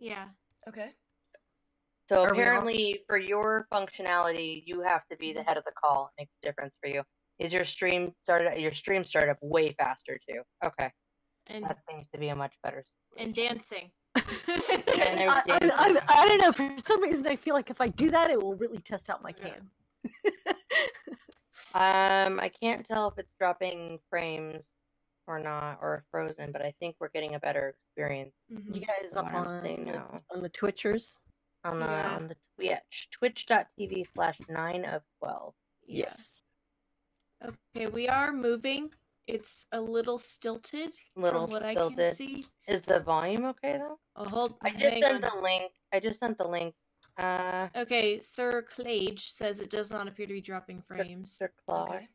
Yeah. Okay. So apparently, for your functionality, you have to be the head of the call. It makes a difference for you. Is your stream started? Your stream started up way faster too. Okay, And that seems to be a much better. And dancing. And I don't know. For some reason, I feel like if I do that, it will really test out my cam. I can't tell if it's dropping frames or not, or frozen, but I think we're getting a better experience. You guys up on the Twitchers? On the Twitch. Twitch.tv/9of12. Yes. Okay, we are moving. It's a little stilted from what I can see. Is the volume okay though? Oh, hold. I just sent the link. Okay, Sir Clage says it does not appear to be dropping frames. Sir Clar. Okay.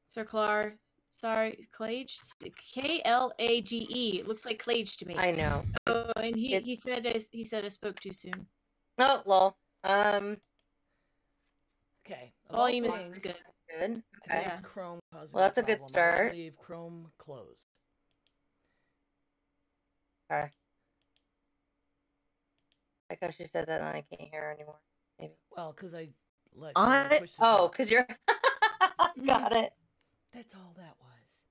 Sir Clar. Sorry, Clage? K-L-A-G-E. It looks like Clage to me. I know. Oh, and he said I spoke too soon. Oh, lol. Okay. Volume is good. Good. Okay. It's Chrome causing well, that's a good start. I'll leave Chrome closed. Okay. Like how she said that, and I can't hear her anymore. Maybe. Well, because I let. Because you're. Got it. That's all that was.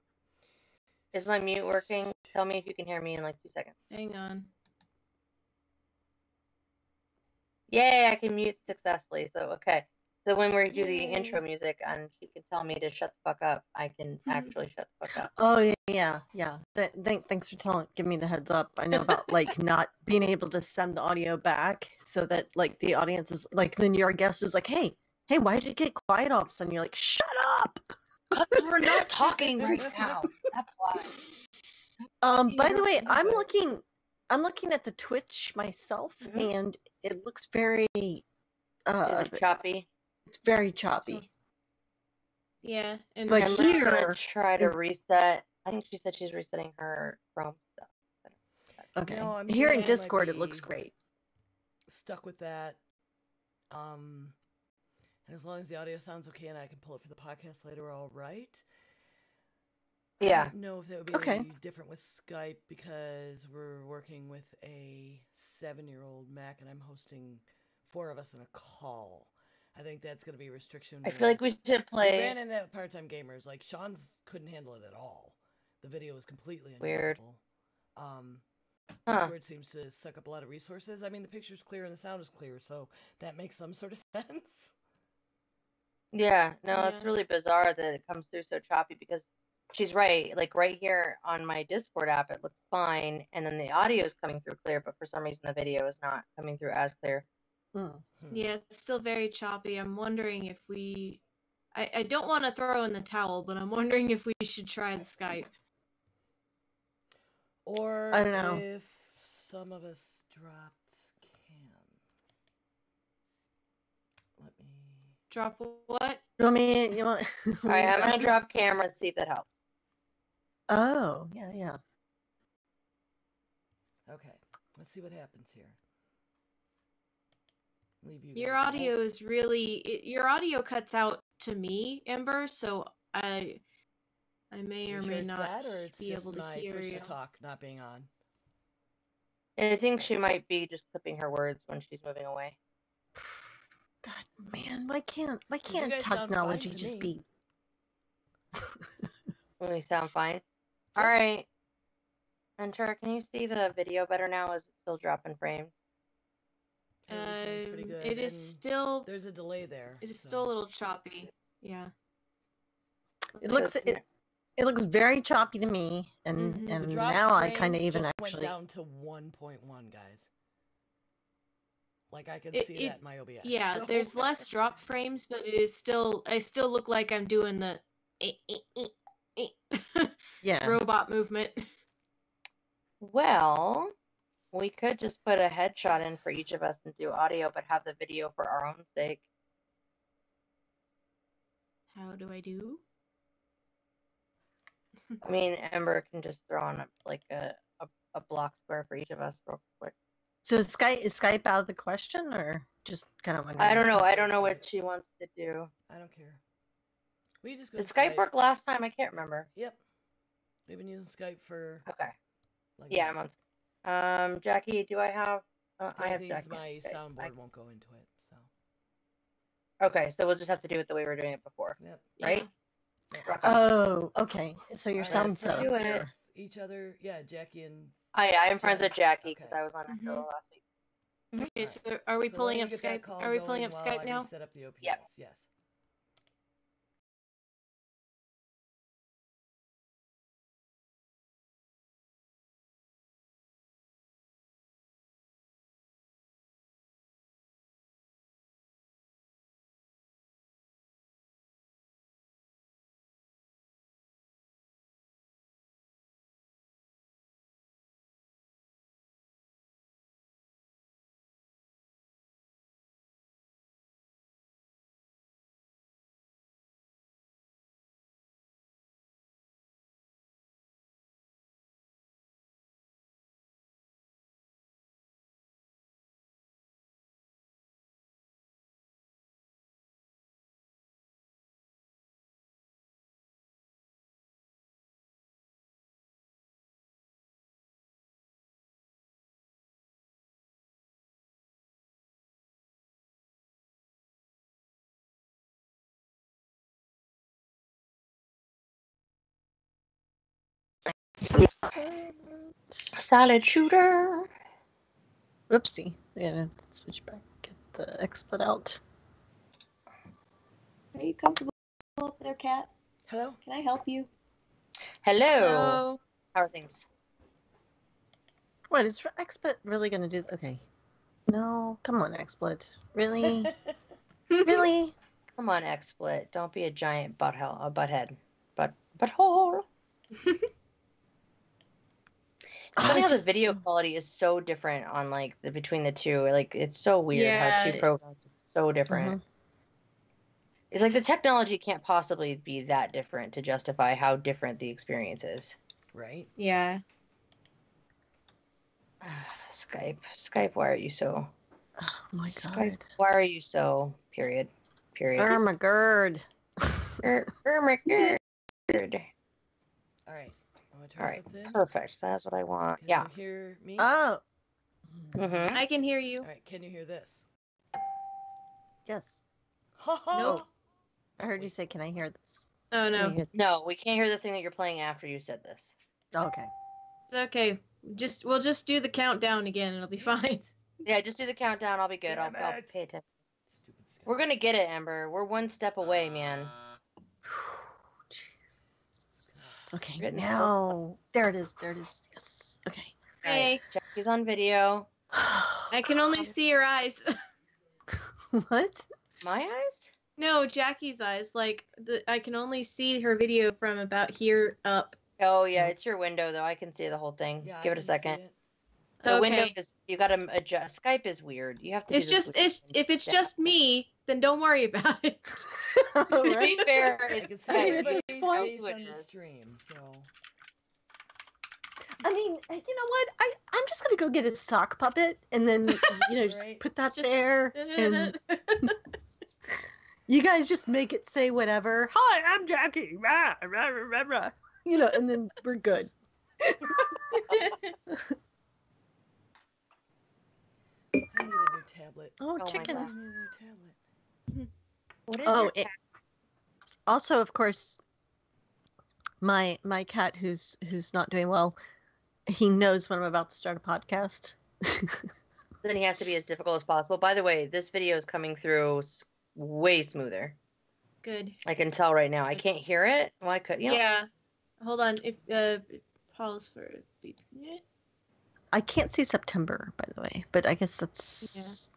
Is my mute working? Tell me if you can hear me in like 2 seconds. Hang on. Yay! I can mute successfully. So okay. So when we do the intro music and she can tell me to shut the fuck up, I can actually shut the fuck up. Oh yeah. Thanks for giving me the heads up. I know about like not being able to send the audio back so that like the audience is like then your guest is like, hey, why did it get quiet all of a sudden? You're like, shut up. We're not talking right now. That's why. By the way, I'm looking at the Twitch myself, and it looks very choppy. It's very choppy. Yeah, and but I'm gonna try to reset. I think she said she's resetting her Chrome stuff. Okay. No, here in Discord, it looks great. Stuck with that. And as long as the audio sounds okay and I can pull it for the podcast later, all right. Yeah. I don't know if that would be any different with Skype because we're working with a 7-year-old Mac and I'm hosting 4 of us in a call. I think that's going to be a restriction. I feel like we should play. We ran into part-time gamers. Like, Sean's couldn't handle it at all. The video was completely unusable. Discord seems to suck up a lot of resources. I mean, the picture's clear and the sound is clear, so that makes some sort of sense. Yeah, no, it's really bizarre that it comes through so choppy because she's right. Like, right here on my Discord app, it looks fine, and then the audio is coming through clear, but for some reason the video is not coming through as clear. Yeah, it's still very choppy. I'm wondering if I don't want to throw in the towel, but I'm wondering if we should try the Skype. Or I don't know if some of us dropped cam. Let me drop what? You want? All right, I'm gonna drop camera and see if that helps. Oh, yeah. Okay, let's see what happens here. Your audio is your audio cuts out to me, Ember, so I may or may not be able to hear you. Talk not being on. I think she might be just clipping her words when she's moving away. God, man, why can't technology just be? We sound fine. All right. Ventura, can you see the video better now? Is it still dropping frames? Pretty good. It is still. There's a delay there. It is still a little choppy. Yeah. It looks very choppy to me, and now I kind of even went down to 1.1, guys. Like I can see that in my OBS. Yeah, so. There's less drop frames, but it is still. I still look like I'm doing the robot movement. Well, we could just put a headshot in for each of us and do audio, but have the video for our own sake. How do I do? I mean, Ember can just throw on like a block square for each of us real quick. So is Skype out of the question, or just kind of? I don't know. I don't know what she wants to do. I don't care. We just go. Did Skype work last time? I can't remember. Yep. We've been using Skype for. Okay. Like yeah, I'm on. Jackie, do I have I have things my soundboard won't go into it. So. Okay, so we'll just have to do it the way we were doing it before. Yep. Right? Yep. Oh, okay. So your sound setup. Each other, yeah, Jackie and. I am friends with Jackie because I was on Echo last week. Okay, so are we pulling up Skype? Are we pulling up Skype now? Set up the OPS. Yep. Yes. Solid shooter. Whoopsie. Yeah, switch back. Get the XSplit out. Are you comfortable up there, Kat? Hello? Can I help you? Hello. How are things? What, is XSplit really going to do? Okay. No, come on, XSplit. Really? Really? Come on, XSplit. Don't be a giant butthead. Butthole. Funny how the video quality is so different on like between the two. Like it's so weird how two programs are so different. It's like the technology can't possibly be that different to justify how different the experience is. Right? Yeah. Skype, why are you so? Oh my god. Skype, why are you so? Period. Oh my god. Oh my god. All right. All right. Perfect. That's what I want. Can you hear me? Oh. Mm-hmm. I can hear you. All right. Can you hear this? Yes. Nope. I heard you say, "Can I hear this?" Oh no. No, we can't hear the thing that you're playing after you said this. Okay. It's okay. We'll just do the countdown again. It'll be fine. Yeah, just do the countdown. I'll be good. I'll pay attention. We're gonna get it, Ember. We're one step away, man. Okay, now there it is. There it is. Yes. Okay. Hey. Right. Jackie's on video. I can only see your eyes. What? My eyes? No, Jackie's eyes. Like I can only see her video from about here up. Oh yeah, it's your window though. I can see the whole thing. Yeah, Give it a second. The Okay. window is you gotta adjust. Skype is weird. You have to. If it's just me, then don't worry about it. To be fair, I can it's see everybody's Skype. face on the stream, so. I mean, you know what? I'm just gonna go get a sock puppet and then just put that there, and you guys just make it say whatever. Hi, I'm Jackie. Rah, rah, rah, rah, rah. And then we're good. I need a new tablet. Oh, Oh, chicken. I need a new tablet. What is your also, of course, my cat who's not doing well, he knows when I'm about to start a podcast. Then he has to be as difficult as possible. By the way, this video is coming through way smoother. Good. I can tell right now. I can't hear it. Well, I could. Yeah. Hold on. If pause for. I can't see September, by the way, but I guess that's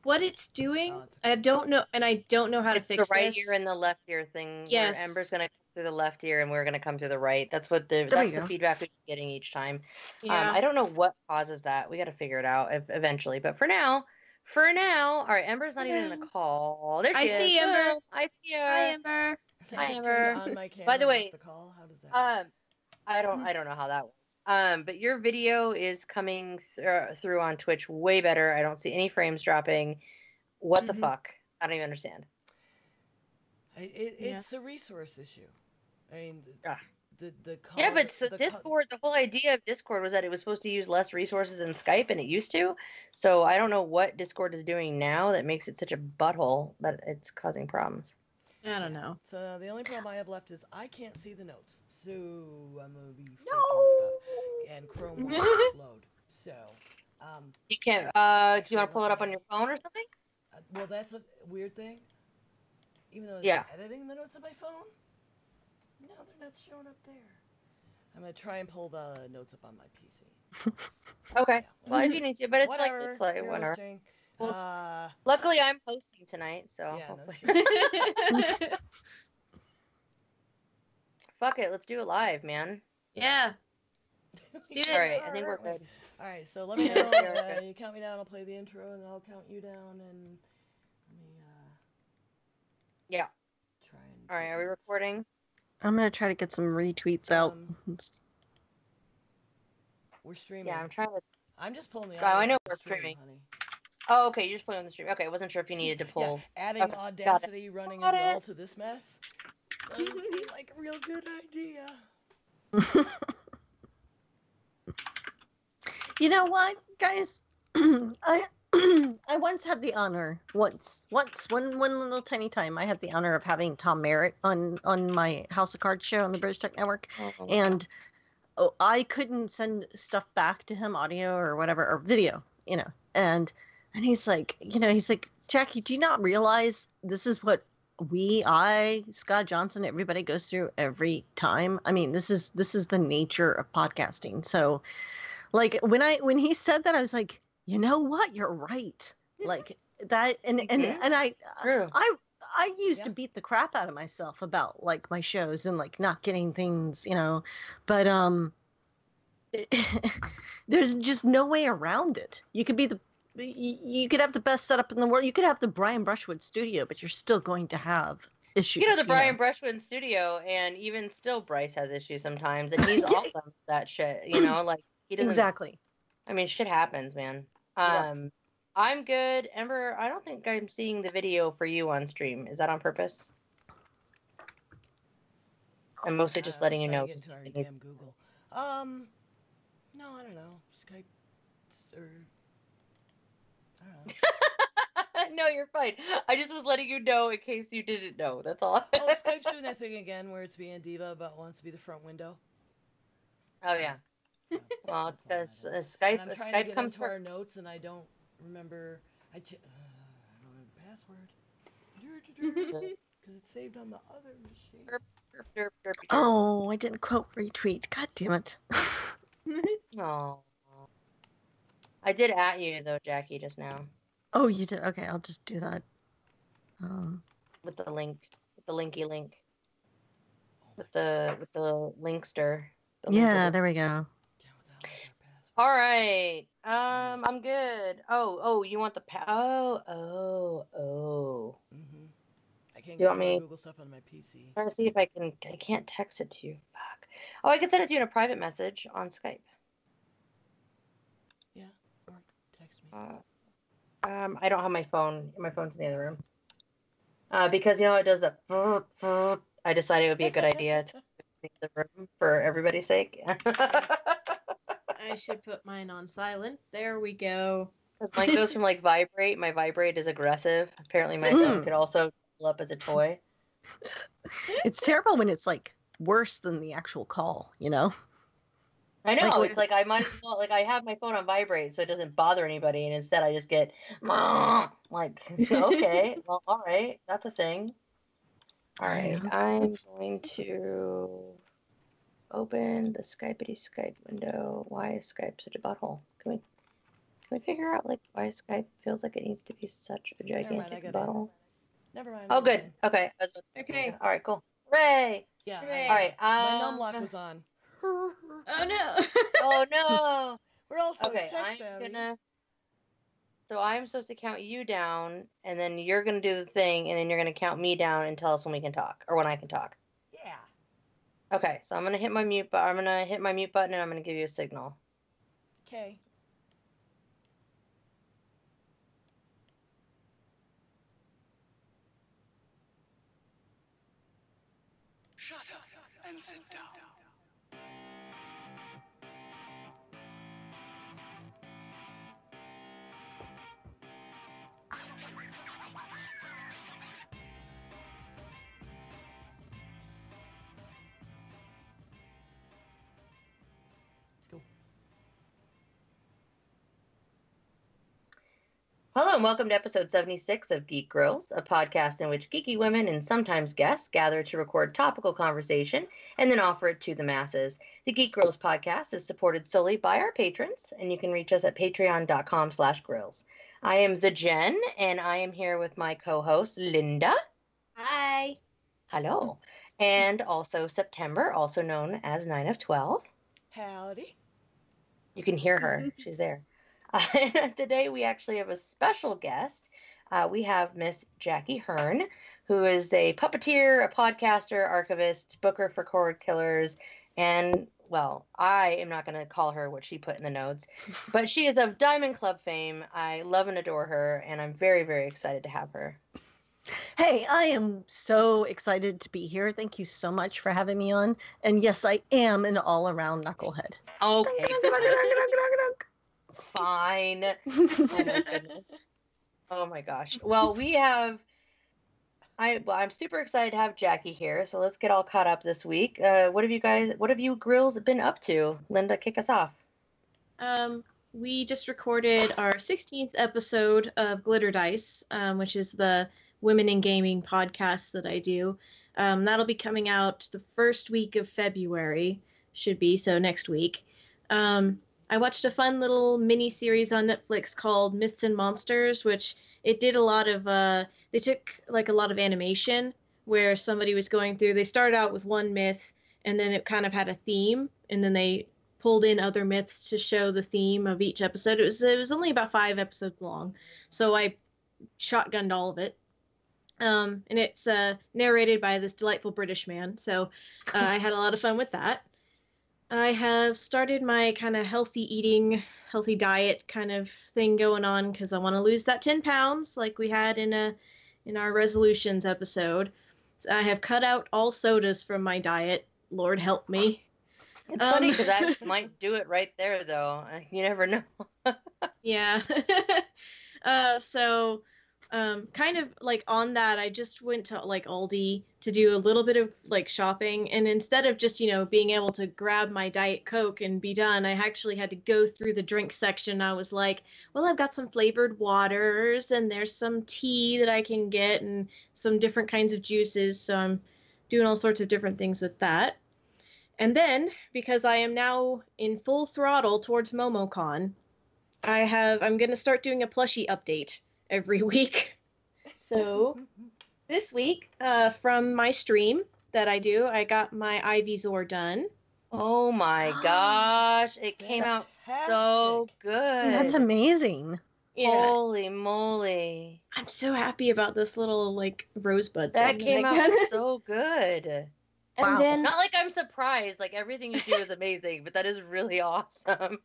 what it's doing. I don't know, and I don't know how to fix this. It's the right this. ear and the left ear thing. Yes. Where Ember's gonna come through the left ear, and we're gonna come through the right. That's what that's the feedback we're getting each time. Yeah. I don't know what causes that. We got to figure it out eventually. But for now, all right. Ember's not even in the call. There she is. I see Ember. I see her. Hi, Ember. Hi, Ember. On my camera, by the way, the call? How does that I don't know how that works. But your video is coming through on Twitch way better. I don't see any frames dropping. What the fuck? I don't even understand. It's a resource issue. I mean, the call. Yeah, but so Discord, the whole idea of Discord was that it was supposed to use less resources than Skype, and it used to. So I don't know what Discord is doing now that makes it such a butthole that it's causing problems. I don't know. So the only problem I have left is I can't see the notes. So I'm gonna be faking stuff, and Chrome won't load. So you can't. Do you want to pull it up on your phone or something? Well, that's a weird thing. Even though yeah, editing the notes on my phone, no, they're not showing up there. I'm gonna try and pull the notes up on my PC. Okay. Yeah, well, if you need to, but it's whatever. It's like whatever. Hosting. Well, luckily I'm hosting tonight, so yeah, hopefully. No Fuck it, let's do it live, man. Yeah. Let's do it. All right, I think we're good. All right, so let me know. You count me down. I'll play the intro, and I'll count you down, and let me. Yeah. Try and. All right, are we recording? I'm gonna try to get some retweets out. We're streaming. Yeah, I'm trying to. I'm just pulling the. Oh, I know we're stream, streaming. Honey. Oh, okay, you're just playing on the stream. Okay, I wasn't sure if you needed to pull. Yeah, adding Audacity running as well to this mess. Doesn't seem like a real good idea. You know what, guys? I once had the honor, one little tiny time, I had the honor of having Tom Merritt on my House of Cards show on the British Tech Network, and I couldn't send stuff back to him, audio or whatever, or video, and he's like, Jackie, do you not realize this is what Scott Johnson, everybody goes through every time? I mean, this is the nature of podcasting. So, like, when he said that, I was like, you know what? You're right. Like that, and I used to beat the crap out of myself about like my shows and like not getting things, but there's just no way around it. You could have the best setup in the world. You could have the Brian Brushwood studio, but you're still going to have issues. The Brian Brushwood studio, and even still Bryce has issues sometimes, and he's awesome at that shit, like he doesn't. Exactly. I mean, shit happens, man. I'm good. Ember, I don't think I'm seeing the video for you on stream. Is that on purpose? I'm mostly just letting you know. Damn Google. No, I don't know. Skype or I don't know. No, you're fine. I just was letting you know in case you didn't know. That's all. Oh, Skype's doing that thing again where it's being a diva but wants to be the front window. Oh yeah. Well, it's because Skype. I'm trying to get into our notes, and I don't remember. I don't have the password because it's saved on the other machine. Oh, I didn't quote retweet. God damn it. Oh, I did at you though, Jackie, just now. Oh, you did. Okay, I'll just do that. With the link, with the linky link, with the linkster. Yeah, there we go. All right. I'm good. Oh, you want the Oh. Mm-hmm. I can't get Google stuff on my PC. Trying to see if I can't text it to you. Fuck. Oh, I can send it to you in a private message on Skype. Yeah, or text me. I don't have my phone. My phone's in the other room. Because it does the. I decided it would be a good idea to leave the room for everybody's sake. I should put mine on silent. There we go. Because mine goes from like vibrate. My vibrate is aggressive. Apparently, my phone could also pull up as a toy. It's terrible when it's like worse than the actual call. I know. It's like I might as well I have my phone on vibrate so it doesn't bother anybody, and instead I just get like okay, well, all right, that's a thing. All right, I'm going to open the Skype window. Why is Skype such a butthole? Can we figure out like why Skype feels like it needs to be such a gigantic butthole? Never mind. Oh, good. Okay. Okay. All right. Cool. Hooray! Yeah. Hooray. All right. My numlock was on. Oh no! Oh no! We're also okay. So I'm supposed to count you down, and then you're gonna do the thing, and then you're gonna count me down and tell us when we can talk or when I can talk. Yeah. Okay. So I'm gonna hit my mute, but I'm gonna hit my mute button, and I'm gonna give you a signal. Okay. Shut up and sit down. Hello and welcome to episode 76 of Geek Girls, a podcast in which geeky women and sometimes guests gather to record topical conversation and then offer it to the masses. The Geek Girls podcast is supported solely by our patrons, and you can reach us at patreon.com/grills. I am the Jen, and I am here with my co-host, Linda. Hi. Hello. And also September, also known as 9 of 12. Howdy. You can hear her. She's there. Today we actually have a special guest. We have Miss Jackie Hern, who is a puppeteer, a podcaster, archivist, booker for Cord Killers, and, well, I am not going to call her what she put in the notes, but she is of Diamond Club fame. I love and adore her, and I'm very, very excited to have her. Hey, I am so excited to be here. Thank you so much for having me on. And yes, I am an all-around knucklehead. Okay. Fine. Oh my goodness. Oh my gosh. Well, I'm super excited to have Jackie here, so let's get all caught up this week. What have you grills been up to? Linda, kick us off. We just recorded our 16th episode of Glitter Dice, which is the Women in Gaming podcast that I do. That'll be coming out the first week of February, so next week. I watched a fun little mini series on Netflix called Myths and Monsters, which it did a lot of, they took like a lot of animation where somebody was going through, they started out with one myth and then it kind of had a theme, and then they pulled in other myths to show the theme of each episode. It was only about 5 episodes long, so I shotgunned all of it. And it's narrated by this delightful British man, so I had a lot of fun with that. I have started my kind of healthy diet kind of thing going on because I want to lose that 10 pounds like we had in our resolutions episode. So I have cut out all sodas from my diet. Lord help me. It's funny because that might do it right there, though. You never know. Yeah. So kind of like on that, I just went to like Aldi to do a little bit of like shopping, and instead of just, being able to grab my Diet Coke and be done, I actually had to go through the drink section. I was like, well, I've got some flavored waters and there's some tea that I can get and some different kinds of juices, so I'm doing all sorts of different things with that. And then, because I am now in full throttle towards MomoCon, I'm going to start doing a plushie update every week. So this week, from my stream that I do, I got my Ivysaur done. Oh my gosh, it came out so good. That's amazing. Yeah. Holy moly. I'm so happy about this little like rosebud that thing came that I out got. so good. And Wow. then, Not like I'm surprised, like everything you do is amazing, but that is really awesome.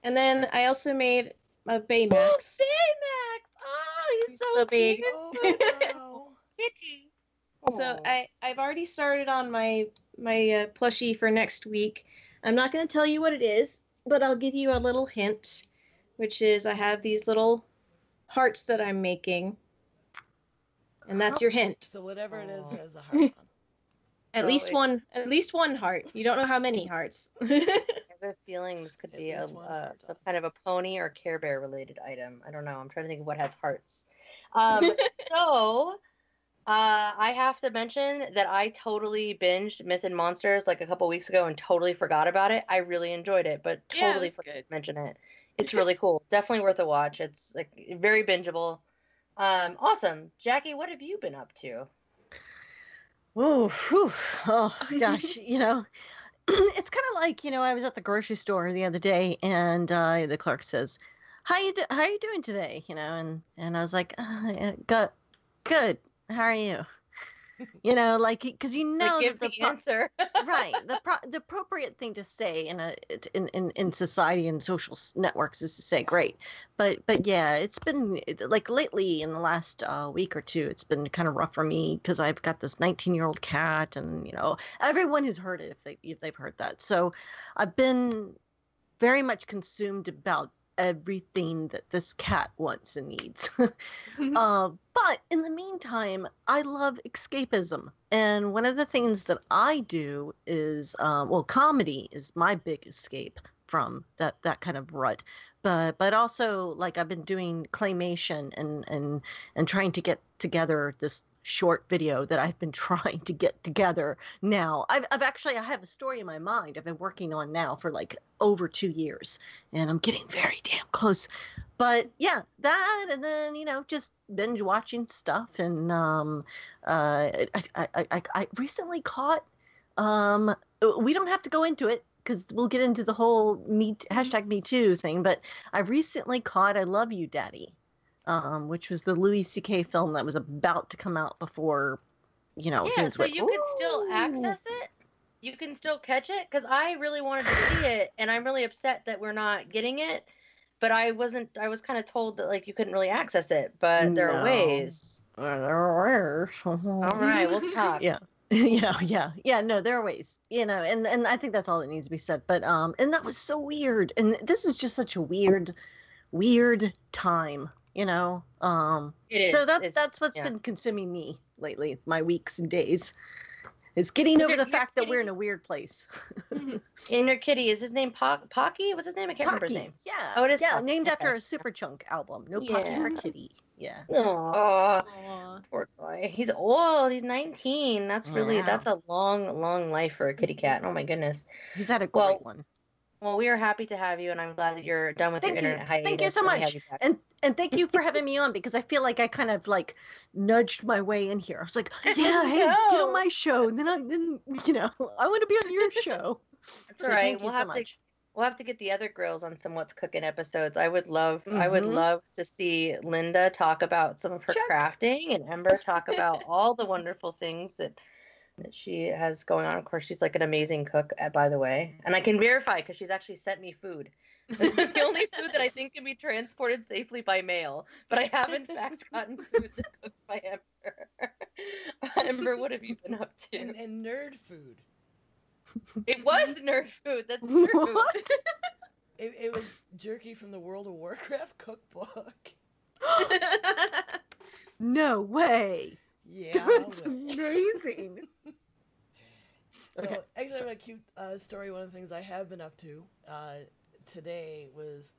and then I also made a Baymax. Baymax! Oh, he's so big. cute. Oh, wow. Kitty. So I've already started on my plushie for next week. I'm not going to tell you what it is, but I'll give you a little hint, which is I have these little hearts that I'm making, and that's your hint. So whatever it is has a heart on. At least one heart. You don't know how many hearts. I have a feeling this could be some kind of a pony or Care Bear related item. I don't know. I'm trying to think of what has hearts. So I have to mention that I totally binged Myth and Monsters like a couple weeks ago and totally forgot about it. I really enjoyed it, but totally forgot to mention it. It's really cool. Definitely worth a watch. It's like very bingeable. Awesome. Jackie, what have you been up to? Oh gosh, it's kind of like, I was at the grocery store the other day, and the clerk says, how you doing today? And I was like, good. How are you? Like, because give the answer. Right, the appropriate thing to say in society and social networks is to say great, but yeah, it's been like lately in the last week or two, it's been kind of rough for me because I've got this 19-year-old cat, and everyone who's heard it if they've heard that, so I've been very much consumed about everything that this cat wants and needs. But in the meantime, I love escapism. And one of the things that I do is, comedy is my big escape. from that kind of rut. But also, like, I've been doing claymation and trying to get together this short video that I've been trying to get together now. I have a story in my mind I've been working on now for like over 2 years, and I'm getting very damn close. But yeah, that, and then, just binge watching stuff. And I recently caught, we don't have to go into it because we'll get into the whole hashtag Me Too thing, but I recently caught I Love You, Daddy, which was the Louis C.K. film that was about to come out before, Yeah, things so went, you could still access it. You can still catch it, because I really wanted to see it, and I'm really upset that we're not getting it. But I was kind of told that, like, you couldn't really access it, but there are ways. There are. All right, we'll talk. Yeah. Yeah. No, there are ways, and I think that's all that needs to be said. But and that was so weird, and this is just such a weird time, It is. So that's what's been consuming me lately, my weeks and days, is getting over the fact that we're in a weird place. And your kitty, is his name Pocky? What's his name? I can't remember his name. Yeah. Oh, it is. Yeah, Pocky. named after a Superchunk album. No Pocky for kitty. Yeah. Aww. Poor boy. He's old. He's 19. That's a long life for a kitty cat. Oh my goodness. He's had a great one. Well, we are happy to have you, and I'm glad that you're done with your internet hiatus. Thank you so much. And thank you for having me on, because I feel like I kind of like nudged my way in here. I was like, yeah, hey, get on my show. And then I want to be on your show. That's so right. Thank you so much. We'll have to get the other girls on some What's Cooking episodes. I would love to see Linda talk about some of her crafting, and Ember talk about all the wonderful things that she has going on. Of course, she's like an amazing cook, by the way. And I can verify, because she's actually sent me food. The only food that I think can be transported safely by mail. But I have, in fact, gotten food that's cooked by Ember. Ember, what have you been up to? And nerd food. It was nerd food. That's true. What? It was jerky from the World of Warcraft cookbook. No way. Yeah. That's amazing. Okay. Actually, I have a cute story. One of the things I have been up to today was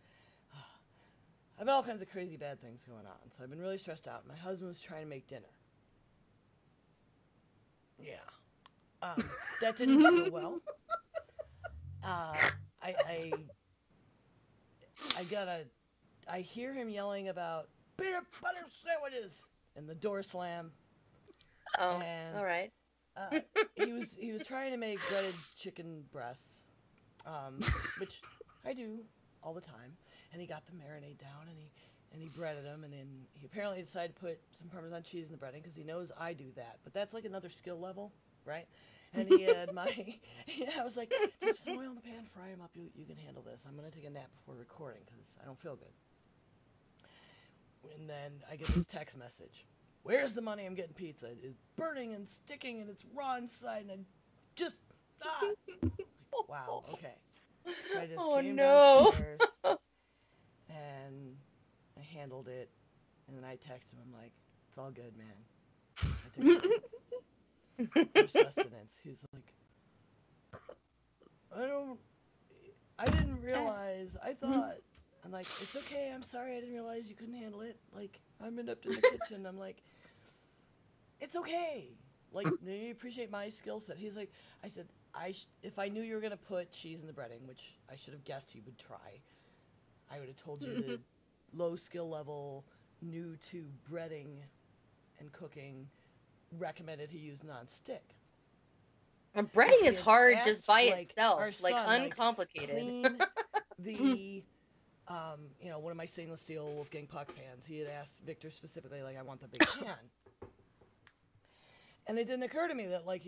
I've had all kinds of crazy bad things going on. So I've been really stressed out. My husband was trying to make dinner. Yeah. That didn't go well. I hear him yelling about peanut butter sandwiches, and the door slam. Oh, all right. He was trying to make breaded chicken breasts, which I do all the time. And he got the marinade down, and he breaded them, and then he apparently decided to put some Parmesan cheese in the breading, because he knows I do that. But that's like another skill level, right? And he had I was like, just some oil in the pan, fry them up. You can handle this. I'm going to take a nap before recording because I don't feel good. And then I get this text message. Where's the money? I'm getting pizza. It's burning and sticking, and it's raw inside, and I just, wow, okay. So I just came downstairs, and I handled it, and then I texted him. I'm like, it's all good, man. I took it. For sustenance. He's like, I didn't realize. I thought, I'm like, it's okay. I'm sorry. I didn't realize you couldn't handle it. Like, I'm up in the kitchen. I'm like, it's okay. Like, you appreciate my skill set. He's like, I said, if I knew you were going to put cheese in the breading, which I should have guessed he would try, I would have told you to low skill level, new to breading and cooking, recommended he use non-stick. Breading is hard just by itself, like uncomplicated. Clean the, one of my stainless steel Wolfgang puck pans. He had asked Victor specifically, like, I want the big pan. And it didn't occur to me that, like,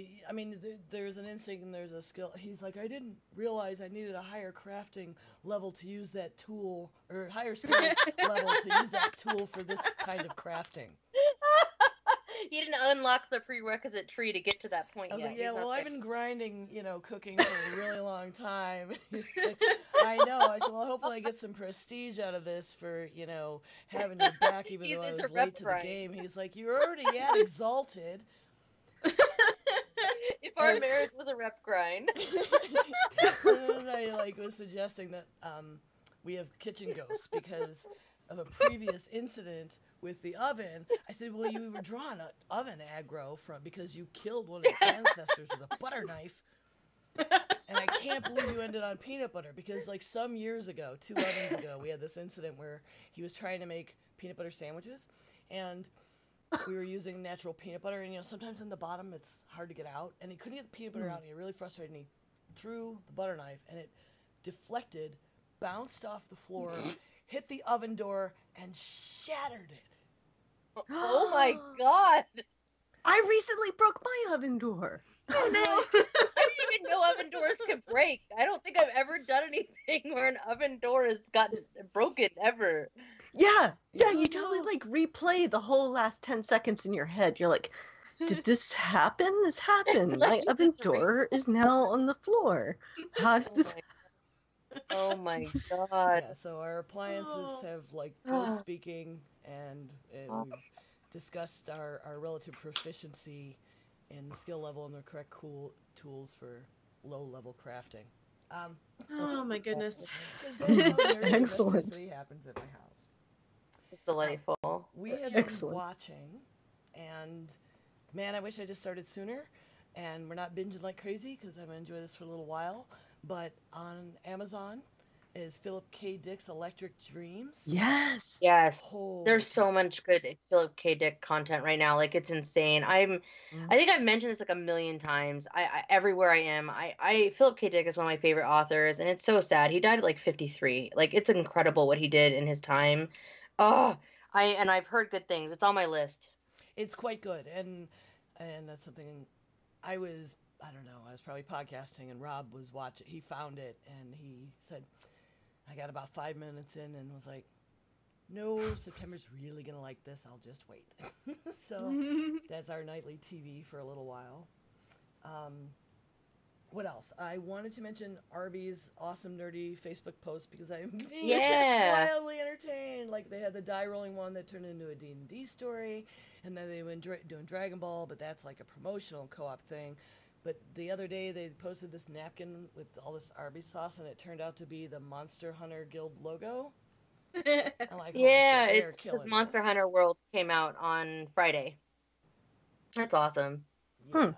there's an instinct and there's a skill. He's like, I didn't realize I needed a higher crafting level to use that tool, or higher skill level to use that tool for this kind of crafting. He didn't unlock the prerequisite tree to get to that point yet. I was like, yeah, well, I've been grinding, cooking for a really long time. He's like, I know. I said, well, hopefully I get some prestige out of this for, having your back, even though I was late to the game. He's like, you're already exalted. If our marriage was a rep grind. And then I was suggesting that we have kitchen ghosts because of a previous incident with the oven. I said, well, you were drawing an oven aggro because you killed one of its ancestors with a butter knife. And I can't believe you ended on peanut butter because some years ago, 2 ovens ago, we had this incident where he was trying to make peanut butter sandwiches, and we were using natural peanut butter, and sometimes in the bottom it's hard to get out, and he couldn't get the peanut butter out, and he got really frustrated, and he threw the butter knife, and it deflected, bounced off the floor, hit the oven door, and shattered it. Oh my god! I recently broke my oven door. Oh no! I didn't even know oven doors could break. I don't think I've ever done anything where an oven door has gotten broken ever. Yeah, you totally replay the whole last 10 seconds in your head. You're like, did this happen? This happened. My oven door is now on the floor. How did this... Oh my god. Yeah, so our appliances have ghost speaking, and we've discussed our relative proficiency in skill level and the correct tools for low-level crafting. Oh my goodness. Excellent. Happens at my house. It's delightful. We have been watching, and man, I wish I just started sooner. And we're not binging like crazy because I'm going to enjoy this for a little while. But on Amazon is Philip K. Dick's Electric Dreams. Yes. There's so much good Philip K. Dick content right now. It's insane. I think I've mentioned this a million times. I everywhere I am, Philip K. Dick is one of my favorite authors, and it's so sad. He died at 53. It's incredible what he did in his time. I've heard good things. It's on my list. It's quite good, and that's something I was probably podcasting, and Rob was watching. He found it, and he said, I got about 5 minutes in and was like, no, September's really going to like this. I'll just wait. So that's our nightly TV for a little while. What else? I wanted to mention Arby's awesome nerdy Facebook post because I'm being wildly entertained. They had the die rolling one that turned into a D&D story, and then they went doing Dragon Ball, but that's a promotional co-op thing. But the other day they posted this napkin with all this Arby's sauce, and it turned out to be the Monster Hunter Guild logo. I'm like, it's because Monster Hunter World came out on Friday. That's awesome. Yeah.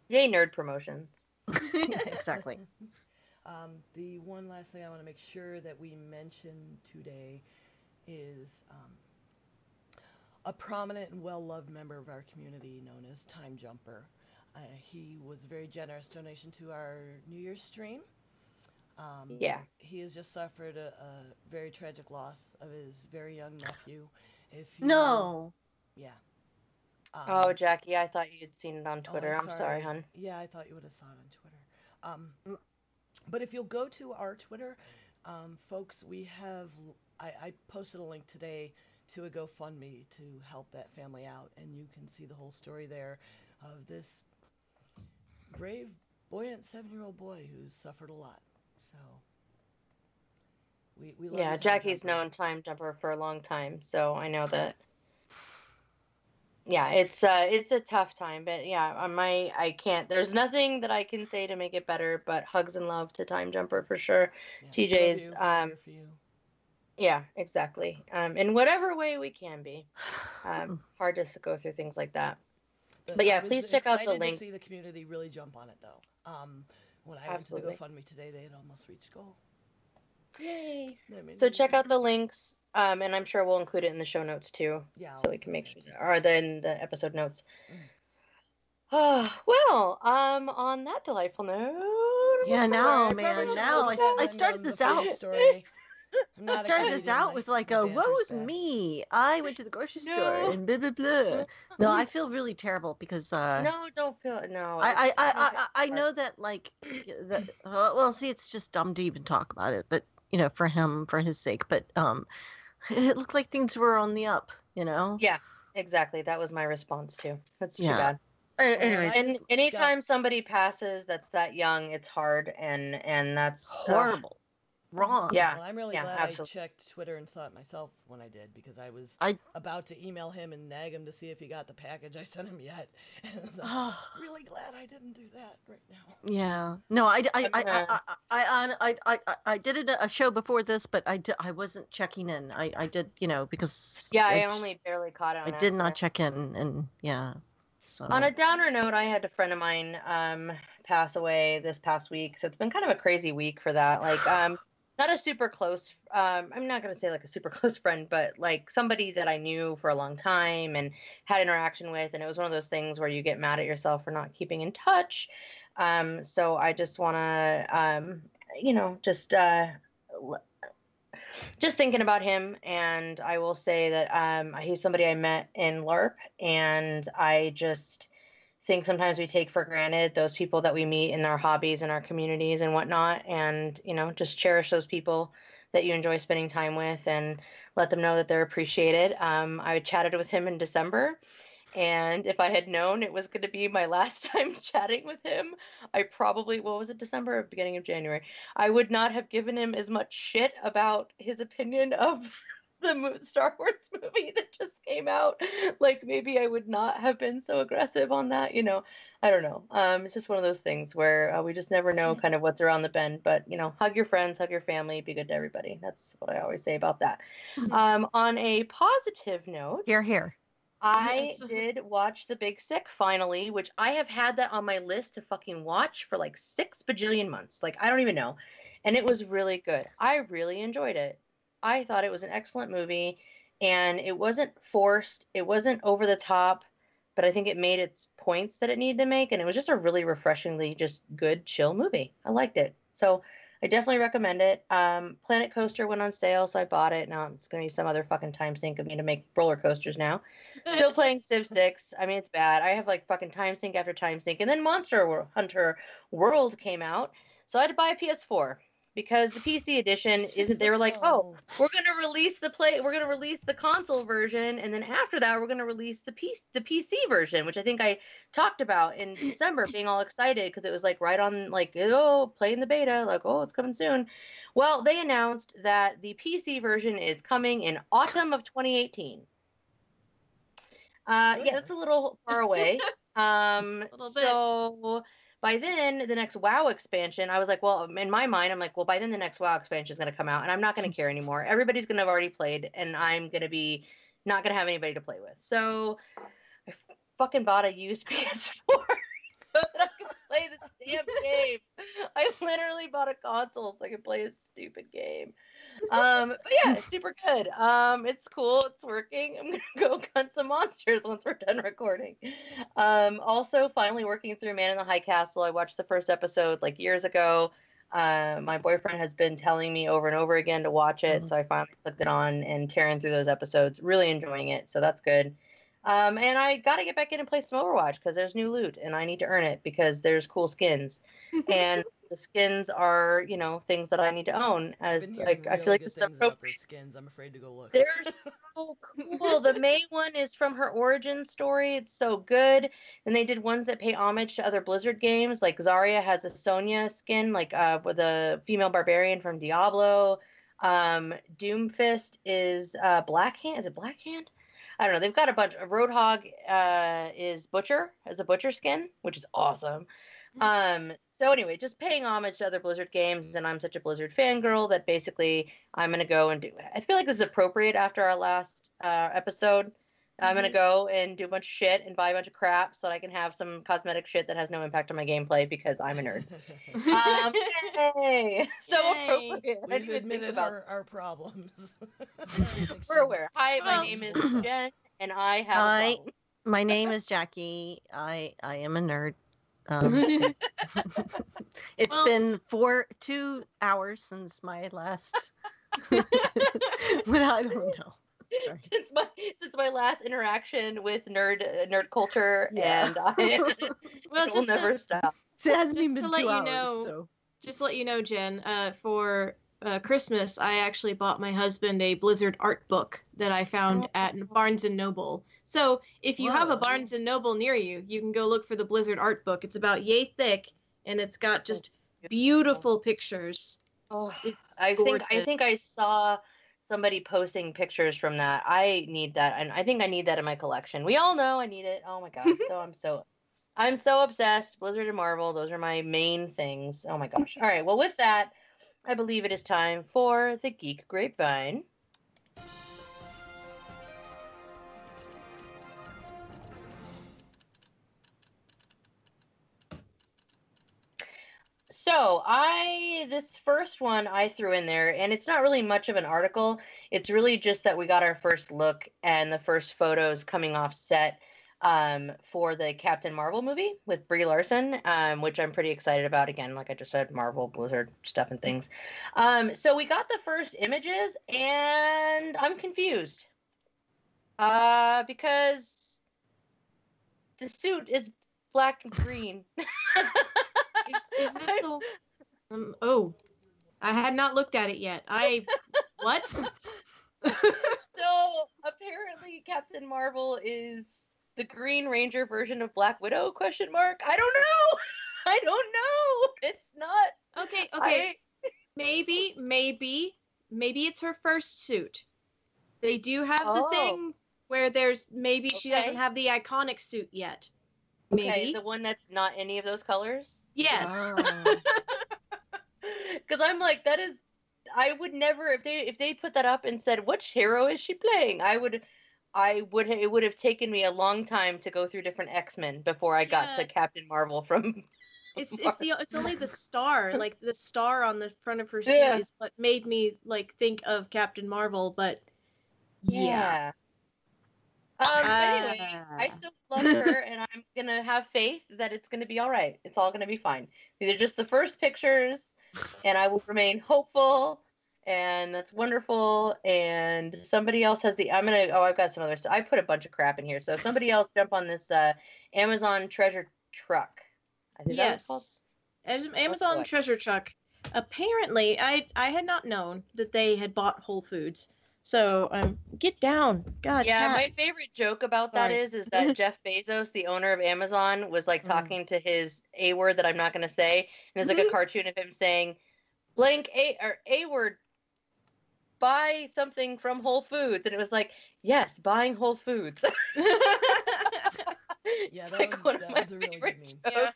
Yay, nerd promotions. Exactly. The one last thing I want to make sure that we mention today is a prominent and well-loved member of our community known as Time Jumper. He was a very generous donation to our New Year's stream. He has just suffered a very tragic loss of his very young nephew. Yeah. Oh, Jackie, I thought you'd seen it on Twitter. I'm sorry, hon. Yeah, I thought you would have saw it on Twitter. But if you'll go to our Twitter, folks, we have... I posted a link today to a GoFundMe to help that family out, and you can see the whole story there of this brave, buoyant 7-year-old boy who's suffered a lot. So we love Jackie's known Time Jumper for a long time, so I know that. Yeah, it's a tough time, but I can't. There's nothing that I can say to make it better, but hugs and love to Time Jumper for sure. TJ's here for you. Yeah, exactly. In whatever way we can be. Hard just to go through things like that. But yeah, please check out the link. To see the community really jump on it, though. When I went to the GoFundMe today, they had almost reached goal. Yay! So check out the links, and I'm sure we'll include it in the show notes too. Yeah. So we can make sure, or in the episode notes. Well, on that delightful note. Yeah, now I started this out. I started this out with woe's me. I went to the grocery store and blah blah blah. No, I feel really terrible because no, don't feel no. I know that see, it's just dumb to even talk about it, but for his sake, but it looked like things were on the up, Yeah, exactly. That was my response too. That's too bad. Anyways, and anytime somebody passes that's that young, it's hard, and that's horrible. wrong. Yeah. Well, I'm really Yeah, glad absolutely. I checked Twitter and saw it myself when I did, because I was I about to email him and nag him to see if he got the package I sent him yet. And so, really glad I didn't do that right now. yeah. No, I did a show before this, but I wasn't checking in. I did, because Yeah, I it's- only barely caught it on I did not accident. check in, and yeah. So On a downer note, I had a friend of mine pass away this past week, so it's been kind of a crazy week for that. Like, not a super close. I'm not gonna say like a super close friend, but like somebody that I knew for a long time and had interaction with, and it was one of those things where you get mad at yourself for not keeping in touch. So I just want to, just thinking about him, and I will say that he's somebody I met in LARP, and I just think sometimes we take for granted those people that we meet in our hobbies and our communities and whatnot, and just cherish those people that you enjoy spending time with and let them know that they're appreciated. I chatted with him in December, and if I had known it was going to be my last time chatting with him, I probably, what was it, December or beginning of January? I would not have given him as much shit about his opinion of the Star Wars movie that just came out. Like, maybe I would not have been so aggressive on that, I don't know. It's just one of those things where we just never know kind of what's around the bend. But, hug your friends, hug your family, be good to everybody. That's what I always say about that. On a positive note, here. I Yes. did watch The Big Sick finally, which I have had that on my list to fucking watch for like 6 bajillion months. Like, I don't even know. And it was really good. I really enjoyed it. I thought it was an excellent movie, and it wasn't forced. It wasn't over the top, but I think it made its points that it needed to make, and it was just a really refreshingly just good, chill movie. I liked it. So I definitely recommend it. Planet Coaster went on sale, so I bought it. Now it's going to be some other fucking time sink of me to make roller coasters now. Still playing Civ 6. I mean, it's bad. I have like fucking time sink after time sink. And then Monster Hunter World came out, so I had to buy a PS4 because the PC edition isn't. They were like, oh, we're gonna release the console version, and then after that, we're gonna release the PC version, which I think I talked about in December, being all excited because it was like right on, like, oh, playing the beta, like, oh, it's coming soon. Well, they announced that the PC version is coming in autumn of 2018. Yeah, that's a little far away. Little bit. So by then, the next WoW expansion, I was like, well, in my mind, I'm like, well, by then the next WoW expansion is going to come out, and I'm not going to care anymore. Everybody's going to have already played, and I'm going to be not going to have anybody to play with. So I fucking bought a used PS4 so that I could play this damn game. I literally bought a console so I could play a stupid game. But yeah, it's super good. It's cool. It's working. I'm gonna go hunt some monsters once we're done recording. Also, finally working through Man in the High Castle. I watched the first episode like years ago. My boyfriend has been telling me over and over again to watch it, so I finally clicked it on and tearing through those episodes. Really enjoying it, so that's good. And I gotta get back in and play some Overwatch because there's new loot and I need to earn it because there's cool skins. And the skins are, things that I need to own. As like, I feel like this is appropriate. Skins. I'm afraid to go look. They're so cool. The May one is from her origin story. It's so good. And they did ones that pay homage to other Blizzard games. Like Zarya has a Sonya skin, like with a female barbarian from Diablo. Doomfist is Black Hand. Is it Black Hand? I don't know. They've got a bunch. Roadhog is Butcher, has a Butcher skin, which is awesome. So anyway, just paying homage to other Blizzard games, and I'm such a Blizzard fangirl that basically I'm gonna go and do. I feel like this is appropriate after our last episode. I'm gonna go and do a bunch of shit and buy a bunch of crap so that I can have some cosmetic shit that has no impact on my gameplay because I'm a nerd. Yay! So appropriate. We've admitted our problems. We're aware. Hi, my name is Jen, and I have a problem. My name is Jackie. I am a nerd. It's been 2 hours since my last. But I don't know. Sorry. Since my last interaction with nerd culture, and I will never stop. It hasn't even been to let 2 you hours, know, so. Just to let you know, Jen, for Christmas, I actually bought my husband a Blizzard art book that I found at Barnes & Noble. So if you have a Barnes & Noble near you, you can go look for the Blizzard art book. It's about yay thick, and it's got just beautiful pictures Oh, It's I think gorgeous. I saw somebody posting pictures from that. I need that, and I think I need that in my collection. We all know I need it. Oh my god! I'm so obsessed. Blizzard and Marvel, those are my main things. Oh my gosh! All right. Well, with that, I believe it is time for the Geek Grapevine. So this first one I threw in there, and it's not really much of an article. It's really just that we got our first look and the first photos coming off set for the Captain Marvel movie with Brie Larson, which I'm pretty excited about. Again, like I just said, Marvel, Blizzard stuff and things. So we got the first images, and I'm confused because the suit is black and green. Is this the? Oh, I had not looked at it yet. What? So apparently, Captain Marvel is the Green Ranger version of Black Widow? Question mark. I don't know. I don't know. It's not. Okay. Maybe it's her first suit. They do have the thing where maybe she doesn't have the iconic suit yet. Maybe. Okay, the one that's not any of those colors? Yes. Because I'm like, I would never, if they put that up and said, which hero is she playing? It would have taken me a long time to go through different X-Men before I got to Captain Marvel from. It's only the star, like the star on the front of her suit is what made me like think of Captain Marvel, but yeah. Anyway, I still love her, and I'm gonna have faith that it's gonna be all right. It's all gonna be fine. These are just the first pictures, and I will remain hopeful, and that's wonderful. And somebody else has I've got some other stuff. I put a bunch of crap in here, so somebody else jump on this Amazon treasure truck. I think yes, Amazon treasure truck. Apparently, I had not known that they had bought Whole Foods. So, get down. God. Yeah, Kat. my favorite joke about that is that Jeff Bezos, the owner of Amazon, was like talking to his A word that I'm not going to say, and there's like a cartoon of him saying, "Blank A word, buy something from Whole Foods," and it was like, yes, buying Whole Foods. Yeah, that was a really good meme.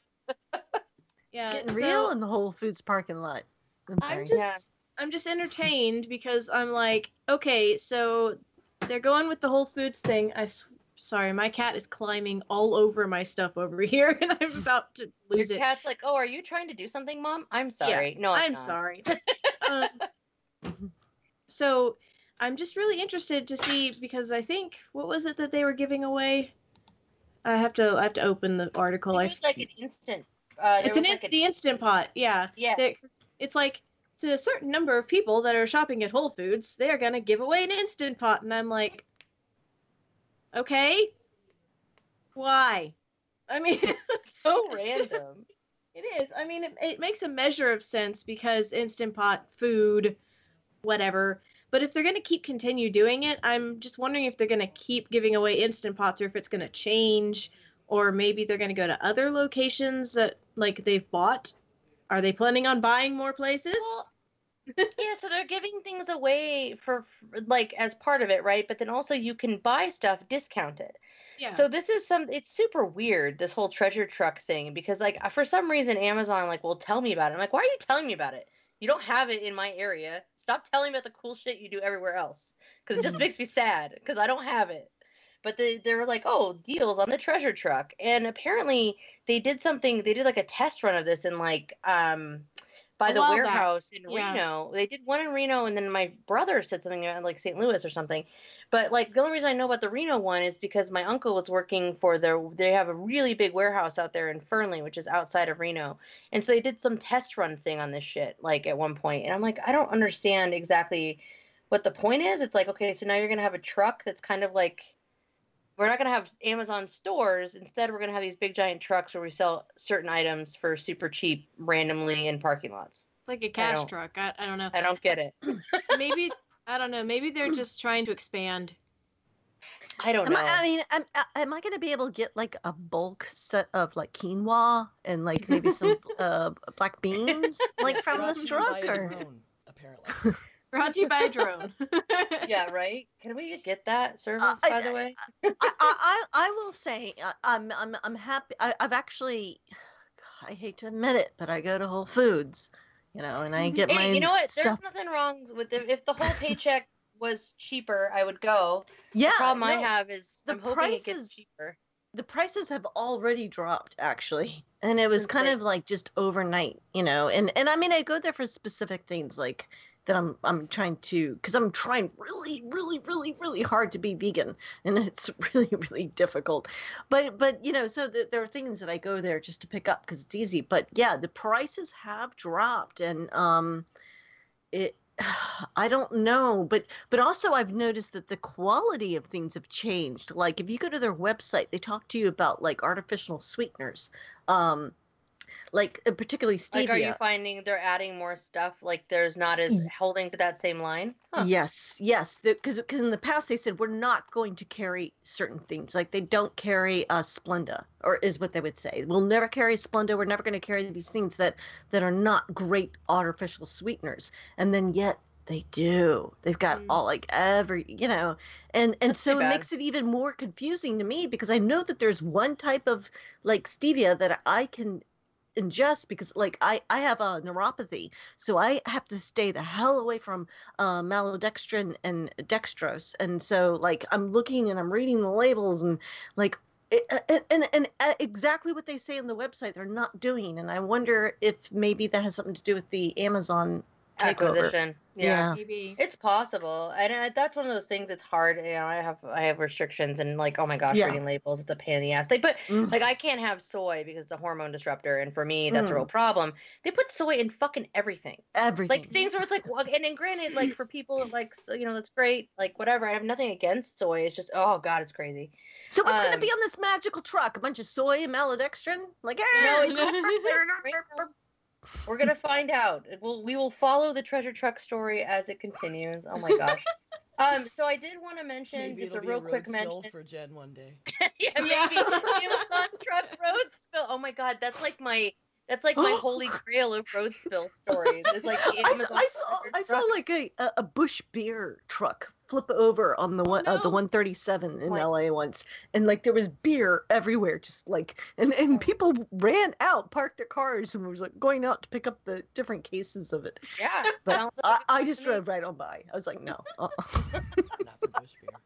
Yeah, it's getting real in the Whole Foods parking lot. I'm just entertained because I'm like, okay, so they're going with the Whole Foods thing. Sorry, my cat is climbing all over my stuff over here, and I'm about to lose it. Your cat's like, oh, are you trying to do something, Mom? I'm sorry. Yeah, no, I'm sorry. So I'm just really interested to see, because I think, what was it that they were giving away? I have to open the article. It's like an instant. The Instant Pot. Yeah. Yeah. It's like, to a certain number of people that are shopping at Whole Foods, they're gonna give away an Instant Pot, and I'm like, okay, why? I mean, so random. It is. I mean, it makes a measure of sense because Instant Pot, food, whatever. But if they're gonna continue doing it, I'm just wondering if they're gonna keep giving away Instant Pots, or if it's gonna change, or maybe they're gonna go to other locations that like they've bought. Are they planning on buying more places? Well, yeah, so they're giving things away for like as part of it, right? But then also you can buy stuff discounted. Yeah. So this is it's super weird, this whole treasure truck thing, because like for some reason Amazon like will tell me about it. I'm like, why are you telling me about it? You don't have it in my area. Stop telling me about the cool shit you do everywhere else, because it just makes me sad because I don't have it. But they were like, oh, deals on the treasure truck. And apparently they did like a test run of this in like by the warehouse in Reno. They did one in Reno, and then my brother said something about like St. Louis or something. But like the only reason I know about the Reno one is because my uncle was working for they have a really big warehouse out there in Fernley, which is outside of Reno. And so they did some test run thing on this shit like at one point. And I'm like, I don't understand exactly what the point is. It's like, okay, so now you're going to have a truck that's kind of like, we're not going to have Amazon stores. Instead, we're going to have these big giant trucks where we sell certain items for super cheap randomly in parking lots. It's like a cash truck. I don't know. I don't get it. Maybe, I don't know. Maybe they're just trying to expand. I don't know. Am I going to be able to get like a bulk set of like quinoa and like maybe some black beans like from Brought this to you by truck? a Or drone, apparently. Brought to you by a drone. Yeah, right. Can we get that service, by the way? I will say I'm happy. I've actually, I hate to admit it, but I go to Whole Foods, and I get my Hey, you know what? stuff. There's nothing wrong with if the whole paycheck was cheaper, I would go. Yeah, The problem I no, have is the I'm hoping it gets prices- cheaper. the prices have already dropped actually, and it was kind of like just overnight, and I mean I go there for specific things like that I'm trying to, because I'm trying really really really really hard to be vegan, and it's really really difficult, but so there are things that I go there just to pick up because it's easy. But yeah, the prices have dropped, and it I don't know, but also I've noticed that the quality of things have changed. Like if you go to their website, they talk to you about like artificial sweeteners, like particularly stevia. Like, are you finding they're adding more stuff? Like, there's not as holding to that same line? Huh. Yes, because in the past they said we're not going to carry certain things. Like they don't carry Splenda, or is what they would say. We'll never carry Splenda. We're never going to carry these things that are not great artificial sweeteners. And then yet they do. They've got all like every, and so it makes it even more confusing to me, because I know that there's one type of like stevia that I can ingest, because like I have a neuropathy, so I have to stay the hell away from maltodextrin and dextrose, and so like I'm looking and I'm reading the labels, and like and exactly what they say on the website they're not doing, and I wonder if maybe that has something to do with the Amazon takeover. Acquisition. Yeah. Maybe. It's possible. And that's one of those things. It's hard. I have restrictions, and like, oh my gosh, reading labels, it's a pain in the ass. Like, like I can't have soy because it's a hormone disruptor, and for me that's a real problem. They put soy in fucking everything. Like things where it's like, and granted, like for people that like, that's great. Like whatever. I have nothing against soy. It's just, oh god, it's crazy. So what's gonna be on this magical truck? A bunch of soy and maltodextrin? Like, we're gonna find out. We will follow the treasure truck story as it continues. Oh my gosh. So I did want to mention maybe just a it'll real be quick road mention spill for Jen one day. yeah, maybe Amazon truck road spill. Oh my god, that's like my holy grail of road spill stories. It's like Amazon I saw like a Bush beer truck flip over on the the 137 in LA once, and like there was beer everywhere, just like and people ran out, parked their cars, and was like going out to pick up the different cases of it. Yeah, but I just drove right on by. I was like, no. Not for Bush beer.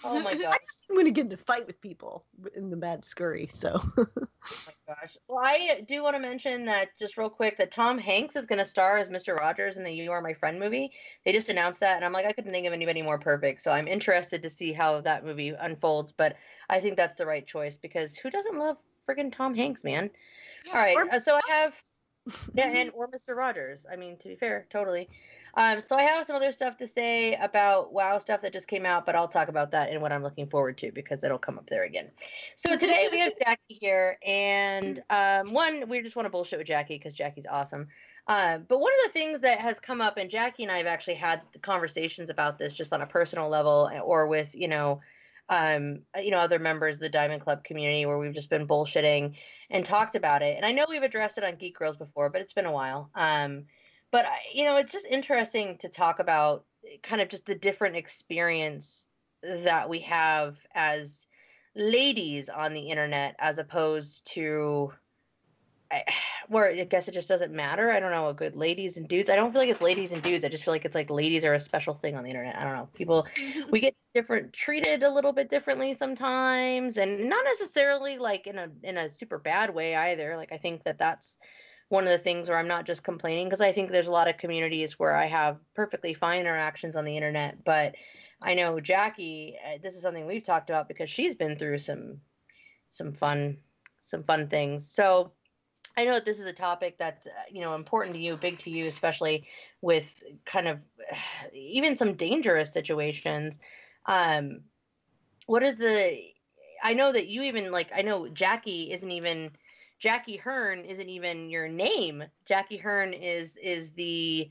Oh my gosh. I just didn't want to get in a fight with people in the mad scurry, so. Oh my gosh. Well, I do want to mention that just real quick that Tom Hanks is going to star as Mr. Rogers in the You Are My Friend movie. They just announced that, and I'm like, I couldn't think of anybody more perfect. So I'm interested to see how that movie unfolds, but I think that's the right choice, because who doesn't love friggin' Tom Hanks, man? Yeah, all right. So I have or Mr. Rogers. I mean, to be fair, totally. So I have some other stuff to say about WoW stuff that just came out, but I'll talk about that in what I'm looking forward to, because it'll come up there again. So today we have Jackie here, and we just want to bullshit with Jackie because Jackie's awesome. But one of the things that has come up, and Jackie and I have actually had conversations about this just on a personal level, or with other members of the Diamond Club community, where we've just been bullshitting and talked about it. And I know we've addressed it on Geek Girls before, but it's been a while. But it's just interesting to talk about kind of just the different experience that we have as ladies on the internet, as opposed to where I guess it just doesn't matter. I don't know, good ladies and dudes. I don't feel like it's ladies and dudes. I just feel like it's like ladies are a special thing on the internet. I don't know. People, we get treated a little bit differently sometimes, and not necessarily like in a super bad way either. Like I think that's one of the things where I'm not just complaining, because I think there's a lot of communities where I have perfectly fine interactions on the internet. But I know Jackie, this is something we've talked about because she's been through some fun things. So I know that this is a topic that's important to you, big to you, especially with kind of even some dangerous situations. What is I know that you even I know Jackie Hern isn't even your name. Jackie Hern is the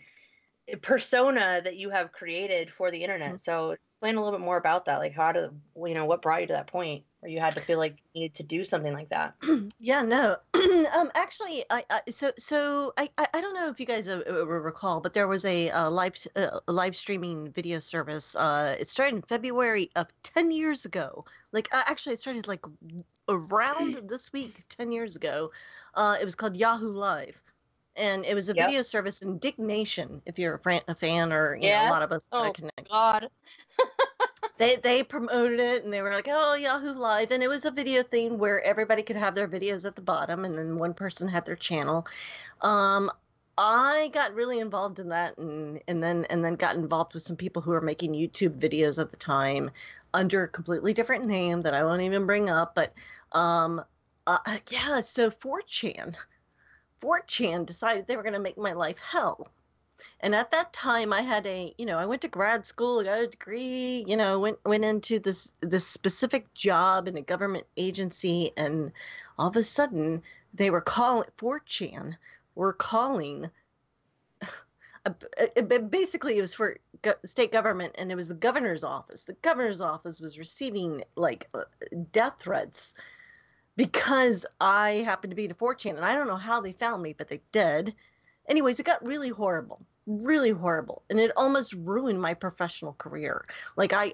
persona that you have created for the internet. So explain a little bit more about that? Like, what brought you to that point where you had to feel like you needed to do something like that? Yeah, no. Actually, I don't know if you guys recall, but there was a live streaming video service. It started in February of 10 years ago. Like, actually, it started like around this week, 10 years ago. It was called Yahoo Live. And it was a Yep. video service, Indignation, if you're a fan, or, a Yes. lot of us Oh, connect. God. They promoted it, and they were like, oh, Yahoo Live, and it was a video thing where everybody could have their videos at the bottom, and then one person had their channel. I got really involved in that, and then got involved with some people who were making YouTube videos at the time under a completely different name that I won't even bring up. But yeah, so 4chan decided they were going to make my life hell. And at that time, I had I went to grad school, got a degree, went into this specific job in a government agency, and all of a sudden, they were calling 4chan, were calling. Basically, it was for state government, and it was the governor's office. The governor's office was receiving death threats because I happened to be in 4chan, and I don't know how they found me, but they did. Anyways, it got really horrible, and it almost ruined my professional career. Like I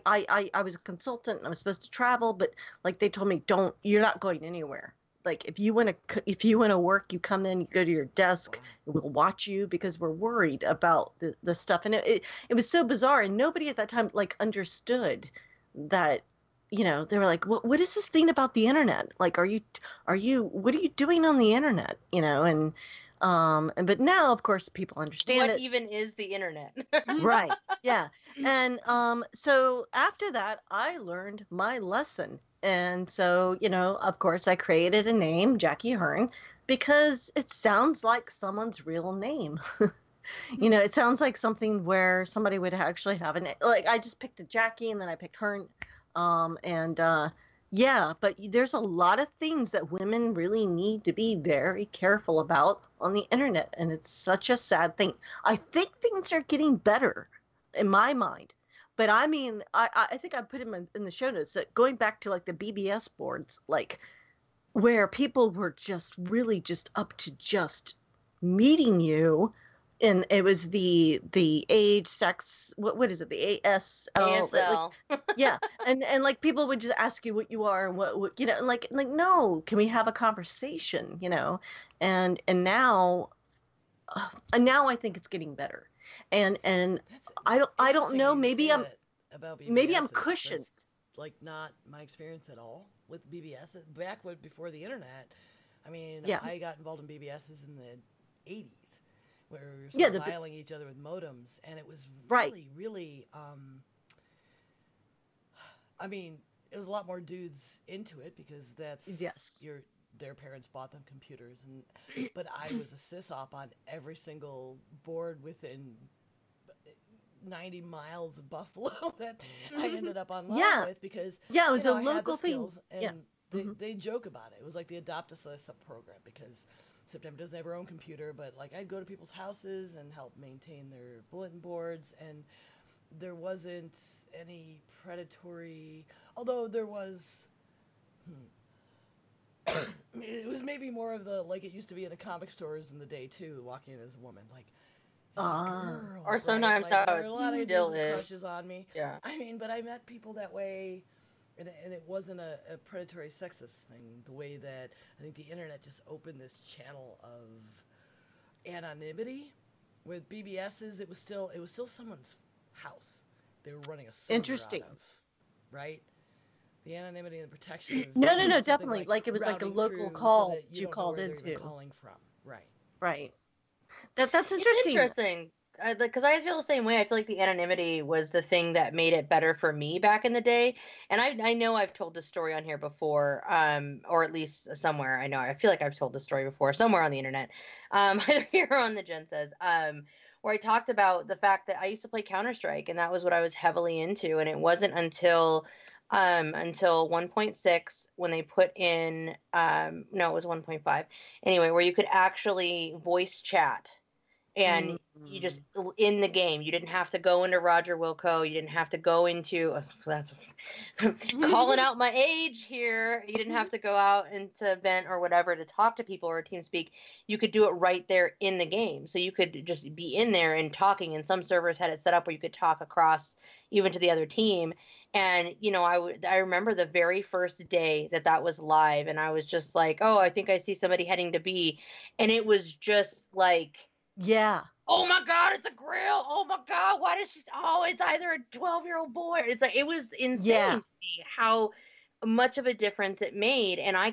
was a consultant, and I was supposed to travel, but like they told me, you're not going anywhere. Like if you want to work, you come in, you go to your desk, we'll watch you, because we're worried about the stuff. And it was so bizarre, and nobody at that time understood that. They were like, what is this thing about the internet? Like, what are you doing on the internet? But now, of course, people understand What even is the internet? Right. Yeah. And so after that, I learned my lesson. And so, of course, I created a name, Jackie Hern, because it sounds like someone's real name. It sounds like something where somebody would actually have like I just picked a Jackie, and then I picked Hern. Yeah, but there's a lot of things that women really need to be very careful about on the internet, and it's such a sad thing. I think things are getting better in my mind, but I mean, I think I put him in the show notes that going back to like the BBS boards, like where people were just really just up to just meeting you. And it was the age, sex, what is it? The ASL. ASL. Yeah. And like people would just ask you what you are and what and like no, can we have a conversation, And now I think it's getting better. And I don't know, maybe I'm cushioned. Like not my experience at all with BBS back before the internet. I mean, Yeah. I got involved in BBSs in the 80s. Where we were surveilling each other with modems, and it was really, really, I mean, it was a lot more dudes into it, because their parents bought them computers, but I was a sysop on every single board within 90 miles of Buffalo that I ended up online with, because it was a I had local the thing. skills, and they joke about it. It was like the Adopt a Sub program, because September doesn't have her own computer, but like I'd go to people's houses and help maintain their bulletin boards, and there wasn't any predatory, although there was, it was maybe more of the, like it used to be in the comic stores in the day too, walking in as a woman, like, it's a girl, or sometimes right? Like, how there are a lot it of still dudes with is. crushes on me. Yeah. I mean, but I met people that way. And it wasn't a predatory sexist thing, the way that I think the internet just opened this channel of anonymity. With BBSs, it was still someone's house they were running a server Interesting. out of, right? The anonymity and the protection of No, something definitely. Like it was like a routing local through call so that that you don't know called where they're into. even calling from, right? Right. That's It's interesting. interesting. Because I feel the same way. I feel like the anonymity was the thing that made it better for me back in the day. And I know I've told this story on here before, or at least somewhere. I feel like I've told this story before, somewhere on the internet, either here or on the Jen Says, where I talked about the fact that I used to play Counter-Strike, and that was what I was heavily into. And it wasn't until 1.6 when they put in, no, it was 1.5. Anyway, where you could actually voice chat. and you just in the game. You didn't have to go into Roger Wilco. You didn't have to go into that's calling out my age here. You didn't have to go out into event or whatever to talk to people or TeamSpeak. You could do it right there in the game. So you could just be in there and talking. And some servers had it set up where you could talk across even to the other team. And I remember the very first day that was live, and I was just like, oh, I think I see somebody heading to B, and it was just like, yeah. Oh my God, it's a grill. Oh my God, why does she? Oh, it's either a 12-year-old boy. It's like, it was insane to me how much of a difference it made. And I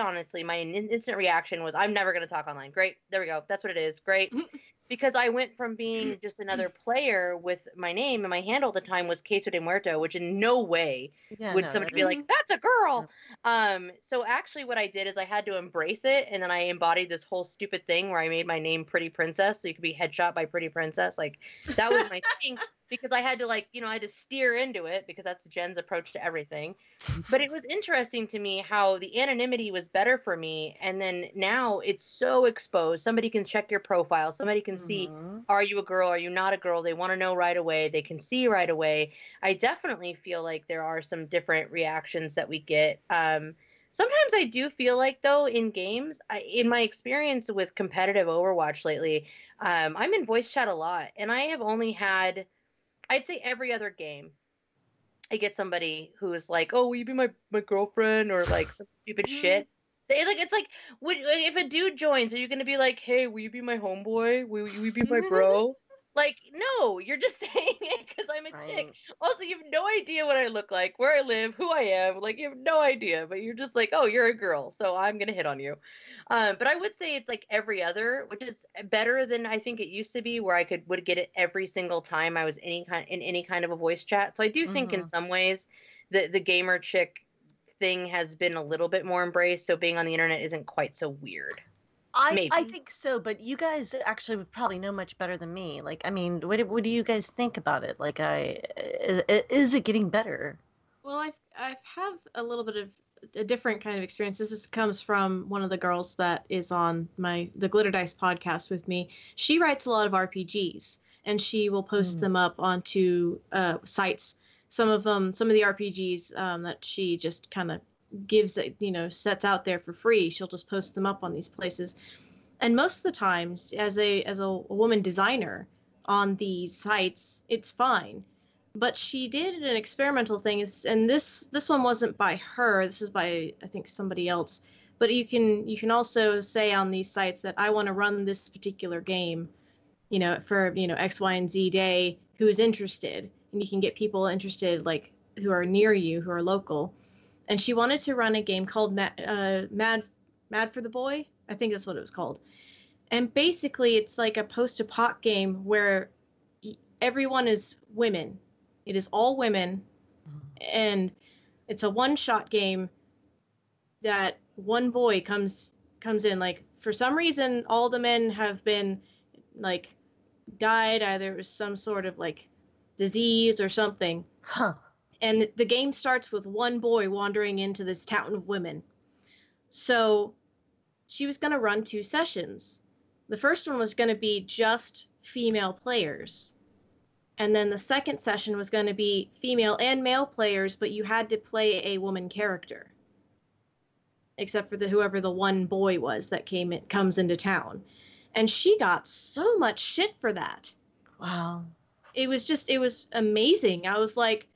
honestly, my instant reaction was, I'm never going to talk online. Great. There we go. That's what it is. Great. Because I went from being just another player with my name, and my handle at the time was Queso de Muerto, which in no way would somebody be like, that's a girl. So actually what I did is I had to embrace it, and then I embodied this whole stupid thing where I made my name Pretty Princess, so you could be headshot by Pretty Princess. Like, that was my thing, because I had to I had to steer into it, because that's Jen's approach to everything. But it was interesting to me how the anonymity was better for me, and then now it's so exposed. Somebody can check your profile. Somebody can see, are you a girl? Are you not a girl? They want to know right away. They can see right away. I definitely feel like there are some different reactions that we get. Sometimes I do feel like, though, in games, in my experience with competitive Overwatch lately, I'm in voice chat a lot, and I have only had, I'd say every other game, I get somebody who's like, "Oh, will you be my girlfriend?" or like some stupid shit. It's like, if a dude joins, are you gonna be like, "Hey, will you be my homeboy? Will you be my bro?" Like, no, you're just saying it because I'm a chick. Also, you have no idea what I look like, where I live, who I am. Like, you have no idea, but you're just like, "Oh, you're a girl, so I'm gonna hit on you." But I would say it's like every other, which is better than I think it used to be, where I would get it every single time I was in any kind of a voice chat. So I do think in some ways the gamer chick thing has been a little bit more embraced. So being on the internet isn't quite so weird. I think so, but you guys actually would probably know much better than me. Like, I mean, what do you guys think about it? Like, is it getting better? Well, I have a little bit of a different kind of experience. This comes from one of the girls that is on the Glitter Dice podcast with me. She writes a lot of RPGs, and she will post them up onto sites. Some of the RPGs that she just kind of gives, sets out there for free. She'll just post them up on these places. And most of the times, as a woman designer on these sites, it's fine. But she did an experimental thing, and this one wasn't by her. This is by, I think, somebody else. But you can also say on these sites that I want to run this particular game, for X, Y, and Z day. Who's interested? And you can get people interested, like who are near you, who are local. And she wanted to run a game called Mad for the Boy. I think that's what it was called. And basically, it's like a post-apoc game where everyone is women. It is all women, and it's a one-shot game that one boy comes in. Like, for some reason, all the men have been, like, died. Either it was some sort of, like, disease or something. Huh. And the game starts with one boy wandering into this town of women. So she was going to run 2 sessions. The first one was going to be just female players. And then the second session was going to be female and male players, but you had to play a woman character. Except for whoever the one boy was that comes into town. And she got so much shit for that. Wow. It was amazing. I was like,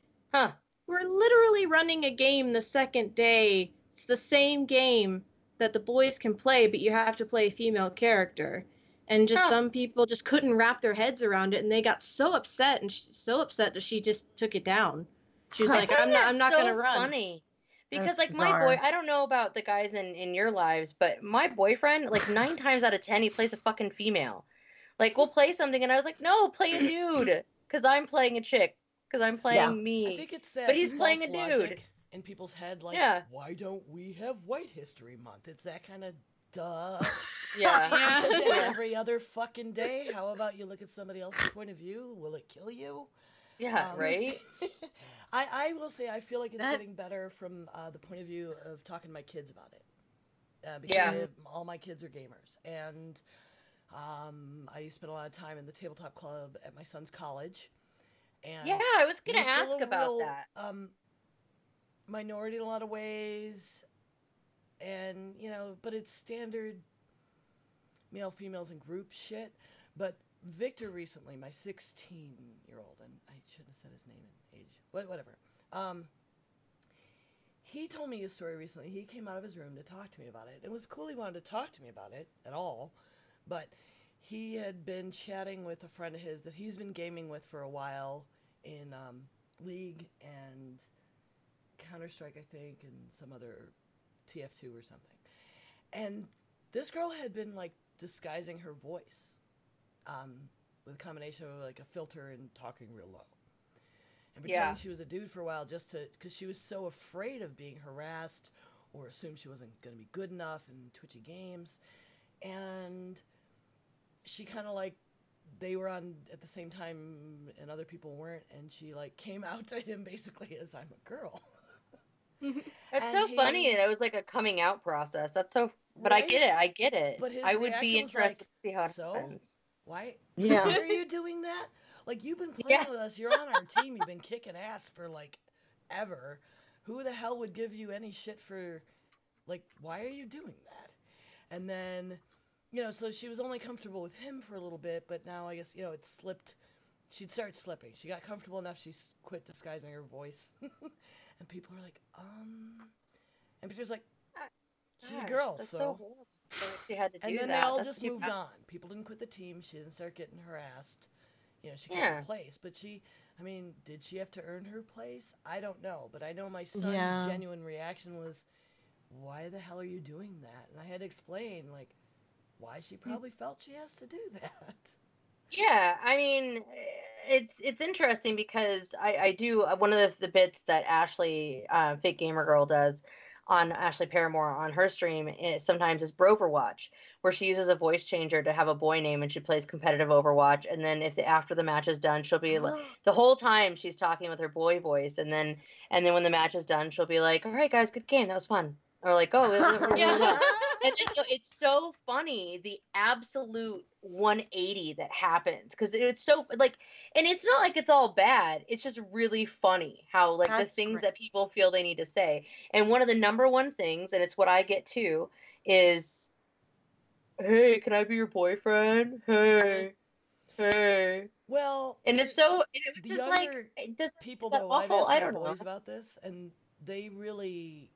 we're literally running a game the second day. It's the same game that the boys can play, but you have to play a female character. And just some people just couldn't wrap their heads around it, and they got so upset, and that she just took it down. She was like, I'm not going to run. Funny. Because, That's like, bizarre. my boy, I don't know about the guys in your lives, but my boyfriend, like, 9 times out of 10, he plays a fucking female. Like, we'll play something, and I was like, no, play a dude, because I'm playing a chick, because I'm playing me. I think it's that but he's false playing a dude. logic in people's head, like, why don't we have White History Month? It's that kind of duh. Yeah. Because it's every other fucking day. How about you look at somebody else's point of view? Will it kill you? Yeah, right? I will say I feel like it's getting better from the point of view of talking to my kids about it. Because all my kids are gamers. And I used to spend a lot of time in the tabletop club at my son's college. And Yeah, I was gonna we're still ask a about real, that. minority in a lot of ways. And, you know, but it's standard male, females, and group shit. But Victor recently, my 16-year-old, and I shouldn't have said his name and age, but whatever. He told me a story recently. He came out of his room to talk to me about it. It was cool he wanted to talk to me about it at all, but he had been chatting with a friend of his that he's been gaming with for a while in League and Counter-Strike, I think, and some other TF2 or something. And this girl had been, like, disguising her voice with a combination of, like, a filter and talking real low. And pretending she was a dude for a while just to, because she was so afraid of being harassed or assumed she wasn't going to be good enough in twitchy games. And she kind of like, they were on at the same time and other people weren't, and she like came out to him basically as I'm a girl. That's And so he- funny that it was like a coming out process. That's so, but Right? I get it. But his I would be reaction was interested like, to see how it "So? happens. Why Yeah. are you doing that? Like, you've been playing Yeah. with us. You're on our team. You've been kicking ass for, like, ever. Who the hell would give you any shit for, like, why are you doing that?" And then, you know, so she was only comfortable with him for a little bit, but now I guess, you know, it slipped. She'd start slipping. She got comfortable enough, she quit disguising her voice. And people were like, And Peter's like, she's a Gosh, girl, that's so. horrible that she had to do And then that. they all That's just too moved bad. on. People didn't quit the team. She didn't start getting harassed. You know, she kept Yeah. her place. But she, I mean, did she have to earn her place? I don't know. But I know my son's Yeah. genuine reaction was, "Why the hell are you doing that?" And I had to explain, like, why she probably felt she has to do that. Yeah, I mean, it's interesting because I do one of the bits that Ashley, Fake Gamer Girl, does on Ashley Paramore on her stream sometimes is Broverwatch, where she uses a voice changer to have a boy name and she plays competitive Overwatch, and then after the match is done, she'll be like, the whole time she's talking with her boy voice, and then when the match is done, she'll be like, "All right, guys, good game, that was fun," or like, "Oh, Yeah. and then, it's so funny the absolute 180 that happens because it's so like, and it's not like it's all bad. It's just really funny how like That's the things great. that people feel they need to say. And one of the number one things, and it's what I get too, is, "Hey, can I be your boyfriend? Hey, hey." Well, And it's so, it was the just like, younger does people, is that though, I've awful? asked I my don't know. boys about this, and they really,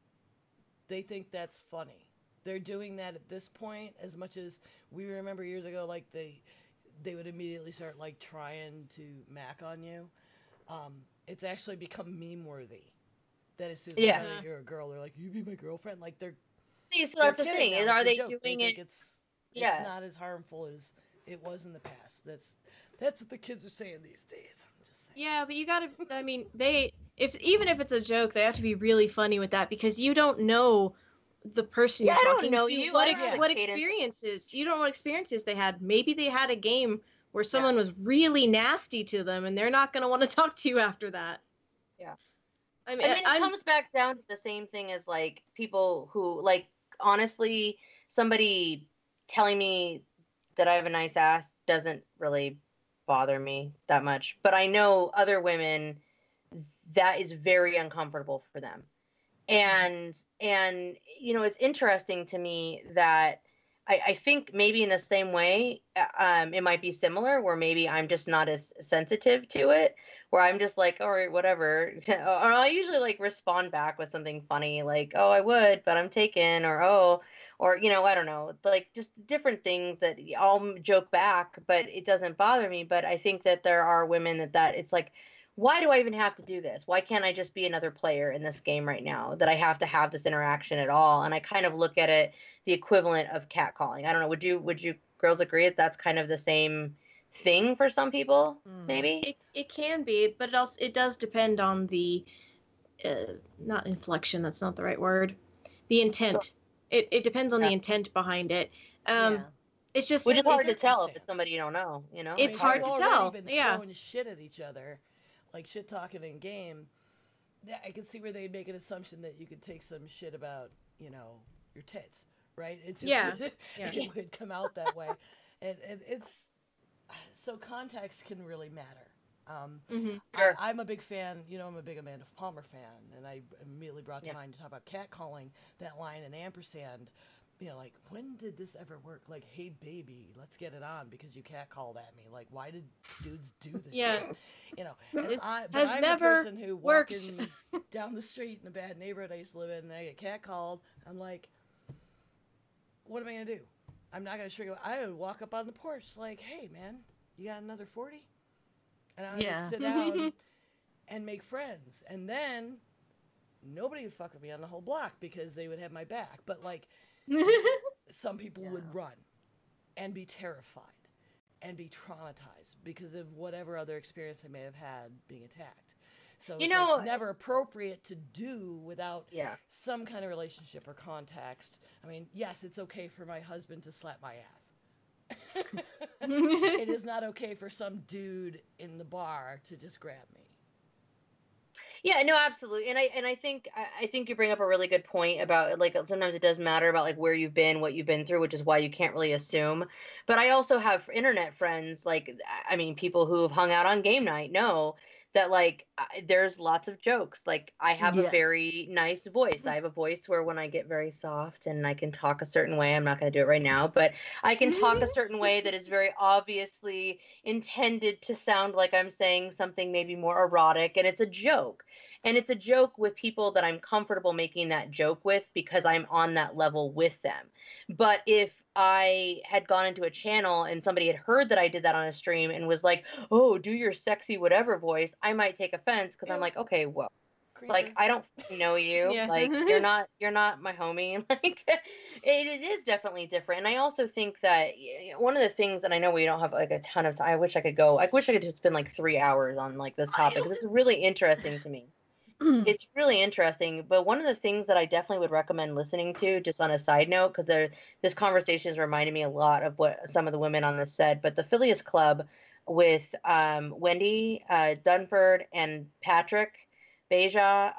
they think that's funny. They're doing that at this point as much as we remember years ago, like they would immediately start like trying to mac on you. It's actually become meme worthy. That as soon as they Yeah. find out you're a girl, they're like, "You be my girlfriend." Like they're See, so they're that's the kidding thing, now. is It's are a they joke. doing They it? think it's Yeah. not as harmful as it was in the past. That's what the kids are saying these days. I'm just saying. Yeah, but you gotta. I mean, even if it's a joke, they have to be really funny with that because you don't know the person Yeah, you're I don't talking know to. you. What I don't have what the cadence. experiences? You don't know what experiences they had. Maybe they had a game where Yeah. someone was really nasty to them, and they're not gonna want to talk to you after that. Yeah. I mean, I mean, it comes back down to the same thing as like people who like, honestly, somebody telling me that I have a nice ass doesn't really bother me that much. But I know other women that is very uncomfortable for them. And you know, it's interesting to me that I think maybe in the same way, it might be similar, where maybe I'm just not as sensitive to it, where I'm just like, all right, whatever. Or I usually like respond back with something funny, like, "Oh, I would, but I'm taken," or "Oh," or, you know, I don't know, like just different things that I'll joke back, but it doesn't bother me. But I think that there are women that it's like, why do I even have to do this? Why can't I just be another player in this game right now? That I have to have this interaction at all? And I kind of look at it the equivalent of catcalling. I don't know. Would you girls agree that that's kind of the same thing for some people? Maybe. it can be, but it does depend on the not inflection. That's not the right word. The intent. It depends on the intent behind it. Yeah. It's just Which is hard to it's tell if it's circumstance. somebody you don't know. You know. It's I mean, hard we've to already tell. been Yeah. throwing shit at each other, like shit talking in game. Yeah, I can see where they make an assumption that you could take some shit about, you know, your tits, right? It's just Yeah. it would come out that way. It's so context can really matter. Sure. I'm a big fan, I'm a big Amanda Palmer fan, and I immediately brought to mind to talk about catcalling, that line in ampersand. Like, when did this ever work? Like, hey, baby, let's get it on because you catcalled at me. Like, why did dudes do this shit? And This but has I'm the never person who worked. walking down the street in a bad neighborhood I used to live in, and I get catcalled. I'm like, what am I going to do? I'm not going to shrink. I would walk up on the porch like, hey, man, you got another 40? And I would just sit down and make friends. And then nobody would fuck with me on the whole block because they would have my back. But, like, some people would run and be terrified and be traumatized because of whatever other experience they may have had being attacked. So it's like never appropriate to do without some kind of relationship or context. I mean, yes, it's okay for my husband to slap my ass. It is not okay for some dude in the bar to just grab me. Yeah, no, absolutely. And I think you bring up a really good point about, like, sometimes it does matter about, like, where you've been, what you've been through, which is why you can't really assume. But I also have internet friends, like, I mean, people who have hung out on game night know that, like, there's lots of jokes. Like, I have a very nice voice. I have a voice where when I get very soft and I can talk a certain way, I'm not going to do it right now, but I can talk a certain way that is very obviously intended to sound like I'm saying something maybe more erotic, and it's a joke. And it's a joke with people that I'm comfortable making that joke with because I'm on that level with them. But if I had gone into a channel and somebody had heard that I did that on a stream and was like, "Oh, do your sexy whatever voice," I might take offense because I'm like, "Okay, whoa. Creeper. Like, I don't know you. Yeah. Like, you're not my homie." Like, it is definitely different. And I also think that one of the things, and I know we don't have like a ton of time. I wish I could just spend like 3 hours on like this topic because it's really interesting to me. It's really interesting, but one of the things that I definitely would recommend listening to, just on a side note, because this conversation has reminded me a lot of what some of the women on this said, but the Phileas Club with Wendy Dunford and Patrick Beja,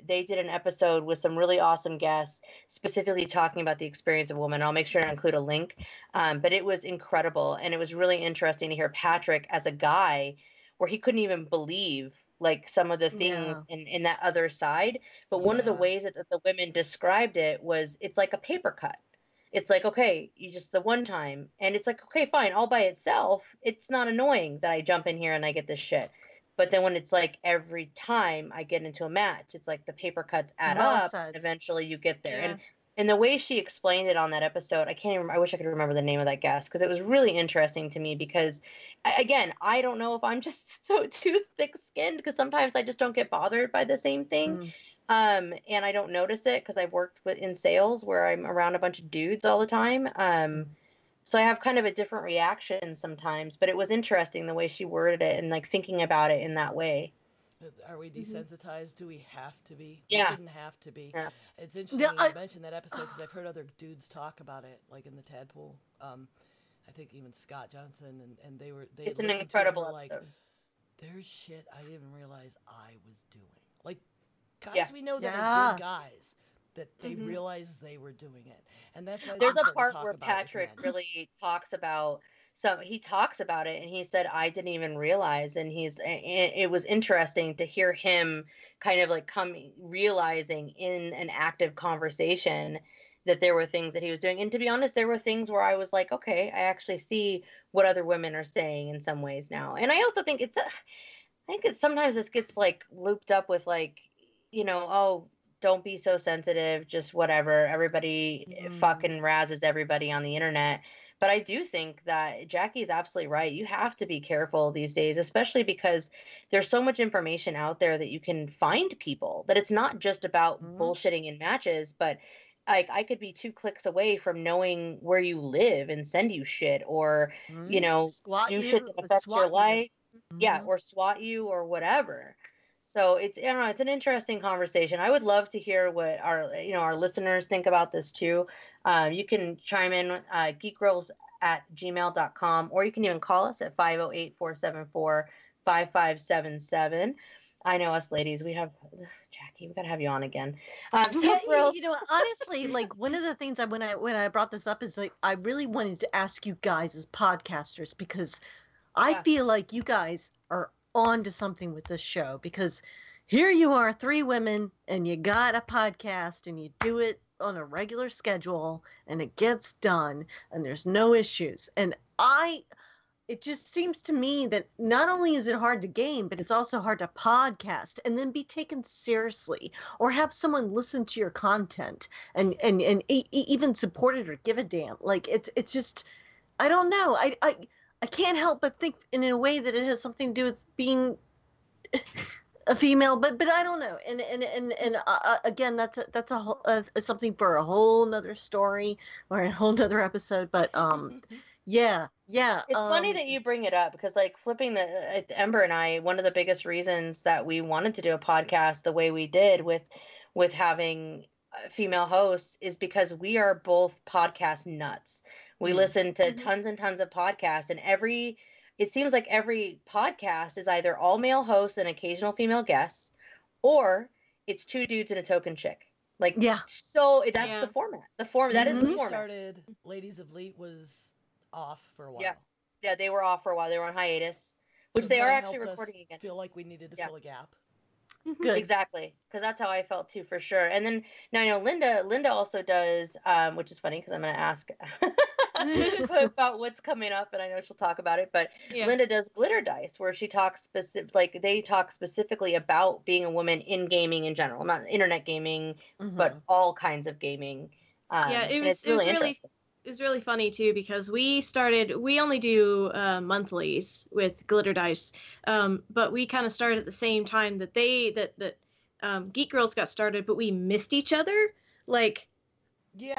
they did an episode with some really awesome guests, specifically talking about the experience of women. I'll make sure to include a link, but it was incredible, and it was really interesting to hear Patrick as a guy, where he couldn't even believe like some of the things in that other side. But one of the ways that the women described it was, it's like a paper cut. It's like, okay, you just the one time, and it's like, okay, fine, all by itself, it's not annoying that I jump in here and I get this shit. But then when it's like every time I get into a match, it's like the paper cuts add up, and eventually you get there. And the way she explained it on that episode, I can't even, I wish I could remember the name of that guest, because it was really interesting to me because, again, I don't know if I'm just so too thick-skinned, because sometimes I just don't get bothered by the same thing. And I don't notice it because I've worked in sales where I'm around a bunch of dudes all the time. So I have kind of a different reaction sometimes, but it was interesting the way she worded it and like thinking about it in that way. Are we desensitized? Do we have to be? Yeah. We shouldn't have to be. Yeah. It's interesting you mentioned that episode because I've heard other dudes talk about it, like in the Tadpool. I think even Scott Johnson and they it's an incredible episode. Like, there's shit I didn't realize I was doing. Like, guys we know that are good guys, that they realized they were doing it. And that's why there's a part where Patrick really talks about, so he talks about it and he said, I didn't even realize. And it was interesting to hear him kind of like realizing in an active conversation that there were things that he was doing. And to be honest, there were things where I was like, okay, I actually see what other women are saying in some ways now. And I also think sometimes this gets like looped up with like, oh, don't be so sensitive, just whatever. Everybody fucking razzes everybody on the internet. But I do think that Jackie's absolutely right. You have to be careful these days, especially because there's so much information out there that you can find people, that it's not just about bullshitting in matches, but like I could be 2 clicks away from knowing where you live and send you shit, or, Squat do you, shit that affects your life. Yeah, or swat you or whatever. So it's, I don't know, it's an interesting conversation. I would love to hear what our listeners think about this too. You can chime in, geekgirls@gmail.com, or you can even call us at 508-474-5577. I know us ladies, we have, Jackie Jackie, we gotta have you on again. So Yeah, girls, you know, honestly, like one of the things when I brought this up is like I really wanted to ask you guys as podcasters because I Yeah. feel like you guys are on to something with this show because here you are, three women, and you got a podcast and you do it on a regular schedule and it gets done and there's no issues. And it just seems to me that not only is it hard to game, but it's also hard to podcast and then be taken seriously or have someone listen to your content and even support it or give a damn. Like it's just, I don't know. I can't help but think in a way that it has something to do with being a female, but I don't know. And again, that's a whole something for a whole nother story or a whole nother episode. But yeah. it's funny that you bring it up because, like, flipping the Ember and I, one of the biggest reasons that we wanted to do a podcast the way we did with having female hosts is because we are both podcast nuts. We listen to tons and tons of podcasts, and it seems like every podcast is either all male hosts and occasional female guests, or it's two dudes and a token chick. Like, Yeah. So that's the format. That is the we format. started, Ladies of Leet was off for a while. Yeah, they were off for a while. They were on hiatus, which So they are that actually helped us recording again. feel like we needed to fill a gap. Good. Exactly, because that's how I felt too, for sure. And then now I know Linda also does, which is funny because I'm going to ask about what's coming up, and I know she'll talk about it. But Linda does Glitter Dice, where she talks they talk specifically about being a woman in gaming in general, not internet gaming, but all kinds of gaming. It was really funny too because we only do monthlies with Glitter Dice, but we kind of started at the same time that Geek Girls got started, but we missed each other. Like we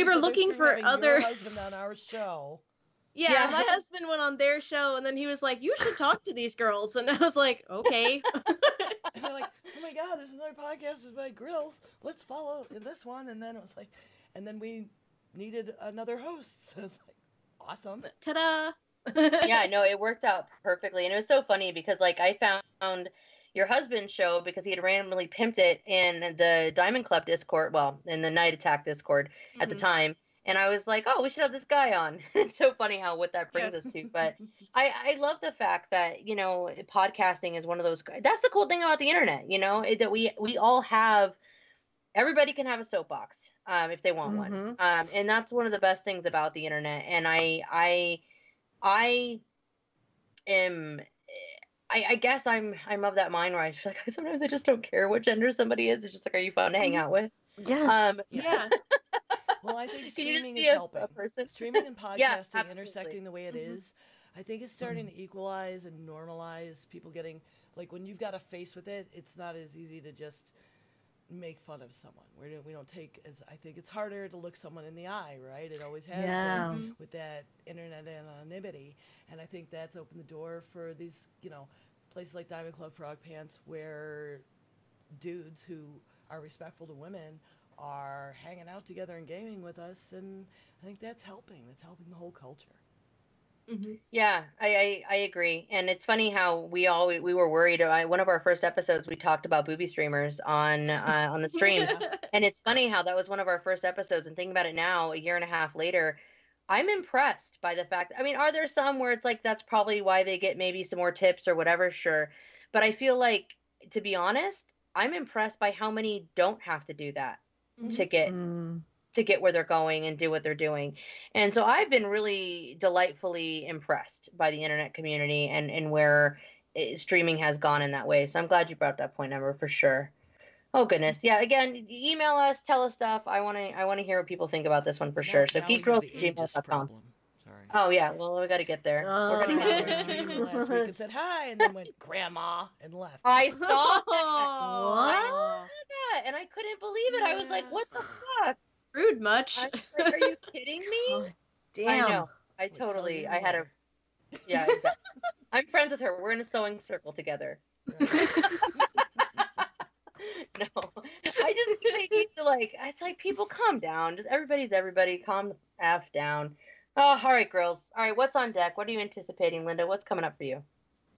were looking for other. Your husband on our show. Yeah, my husband went on their show, and then he was like, "You should talk to these girls," and I was like, "Okay." And they're like, "Oh my God, there's another podcast by Grills. Let's follow this one." And then it was like, and then we needed another host, so it's like, awesome. Ta-da! Yeah, no, it worked out perfectly, and it was so funny because, like, I found your husband's show because he had randomly pimped it in the Diamond Club Discord, in the Night Attack Discord at the time, and I was like, oh, we should have this guy on. It's so funny what that brings us to, but I love the fact that, you know, podcasting is one of those, that's the cool thing about the internet, you know, that we all have, everybody can have a soapbox if they want one, and that's one of the best things about the internet, and I guess I'm of that mind where I just, like, sometimes I just don't care what gender somebody is. It's just like, are you fun to hang out with? Yes. Yeah. Well, I think Can you just streaming be is a helping. person? Streaming and podcasting absolutely. intersecting the way it is, I think it's starting to equalize and normalize people getting, like, when you've got a face with it, it's not as easy to just make fun of someone. We don't take as, I think it's harder to look someone in the eye, right? It always has been with that internet anonymity, and I think that's opened the door for these, you know, places like Diamond Club Frog Pants where dudes who are respectful to women are hanging out together and gaming with us, and I think that's helping the whole culture. Yeah, I agree, and it's funny how we were worried. One of our first episodes, we talked about booby streamers on the streams, and it's funny how that was one of our first episodes. And thinking about it now, a year and a half later, I'm impressed by the fact. I mean, are there some where it's like that's probably why they get maybe some more tips or whatever? Sure, but I feel like, to be honest, I'm impressed by how many don't have to do that to get where they're going and do what they're doing. And so I've been really delightfully impressed by the internet community and where streaming has gone in that way. So I'm glad you brought that point, Emma, for sure. Oh goodness. Yeah, again, email us, tell us stuff. I want to hear what people think about this one for sure. So geekgirls@gmail.com. Sorry. Oh yeah, well, we got to get there. We're gonna get there. Streamed last week and said hi, and then went grandma and left. I saw that. What? And I couldn't believe it. I was like, what the fuck? Rude much. I was like, are you kidding me? Oh, damn. I know. I had a. Yeah, exactly. I'm friends with her. We're in a sewing circle together. No, I just need to, like, it's like, people calm down. Just everybody's everybody. Calm the F down. Oh, all right, girls. All right, what's on deck? What are you anticipating, Linda? What's coming up for you?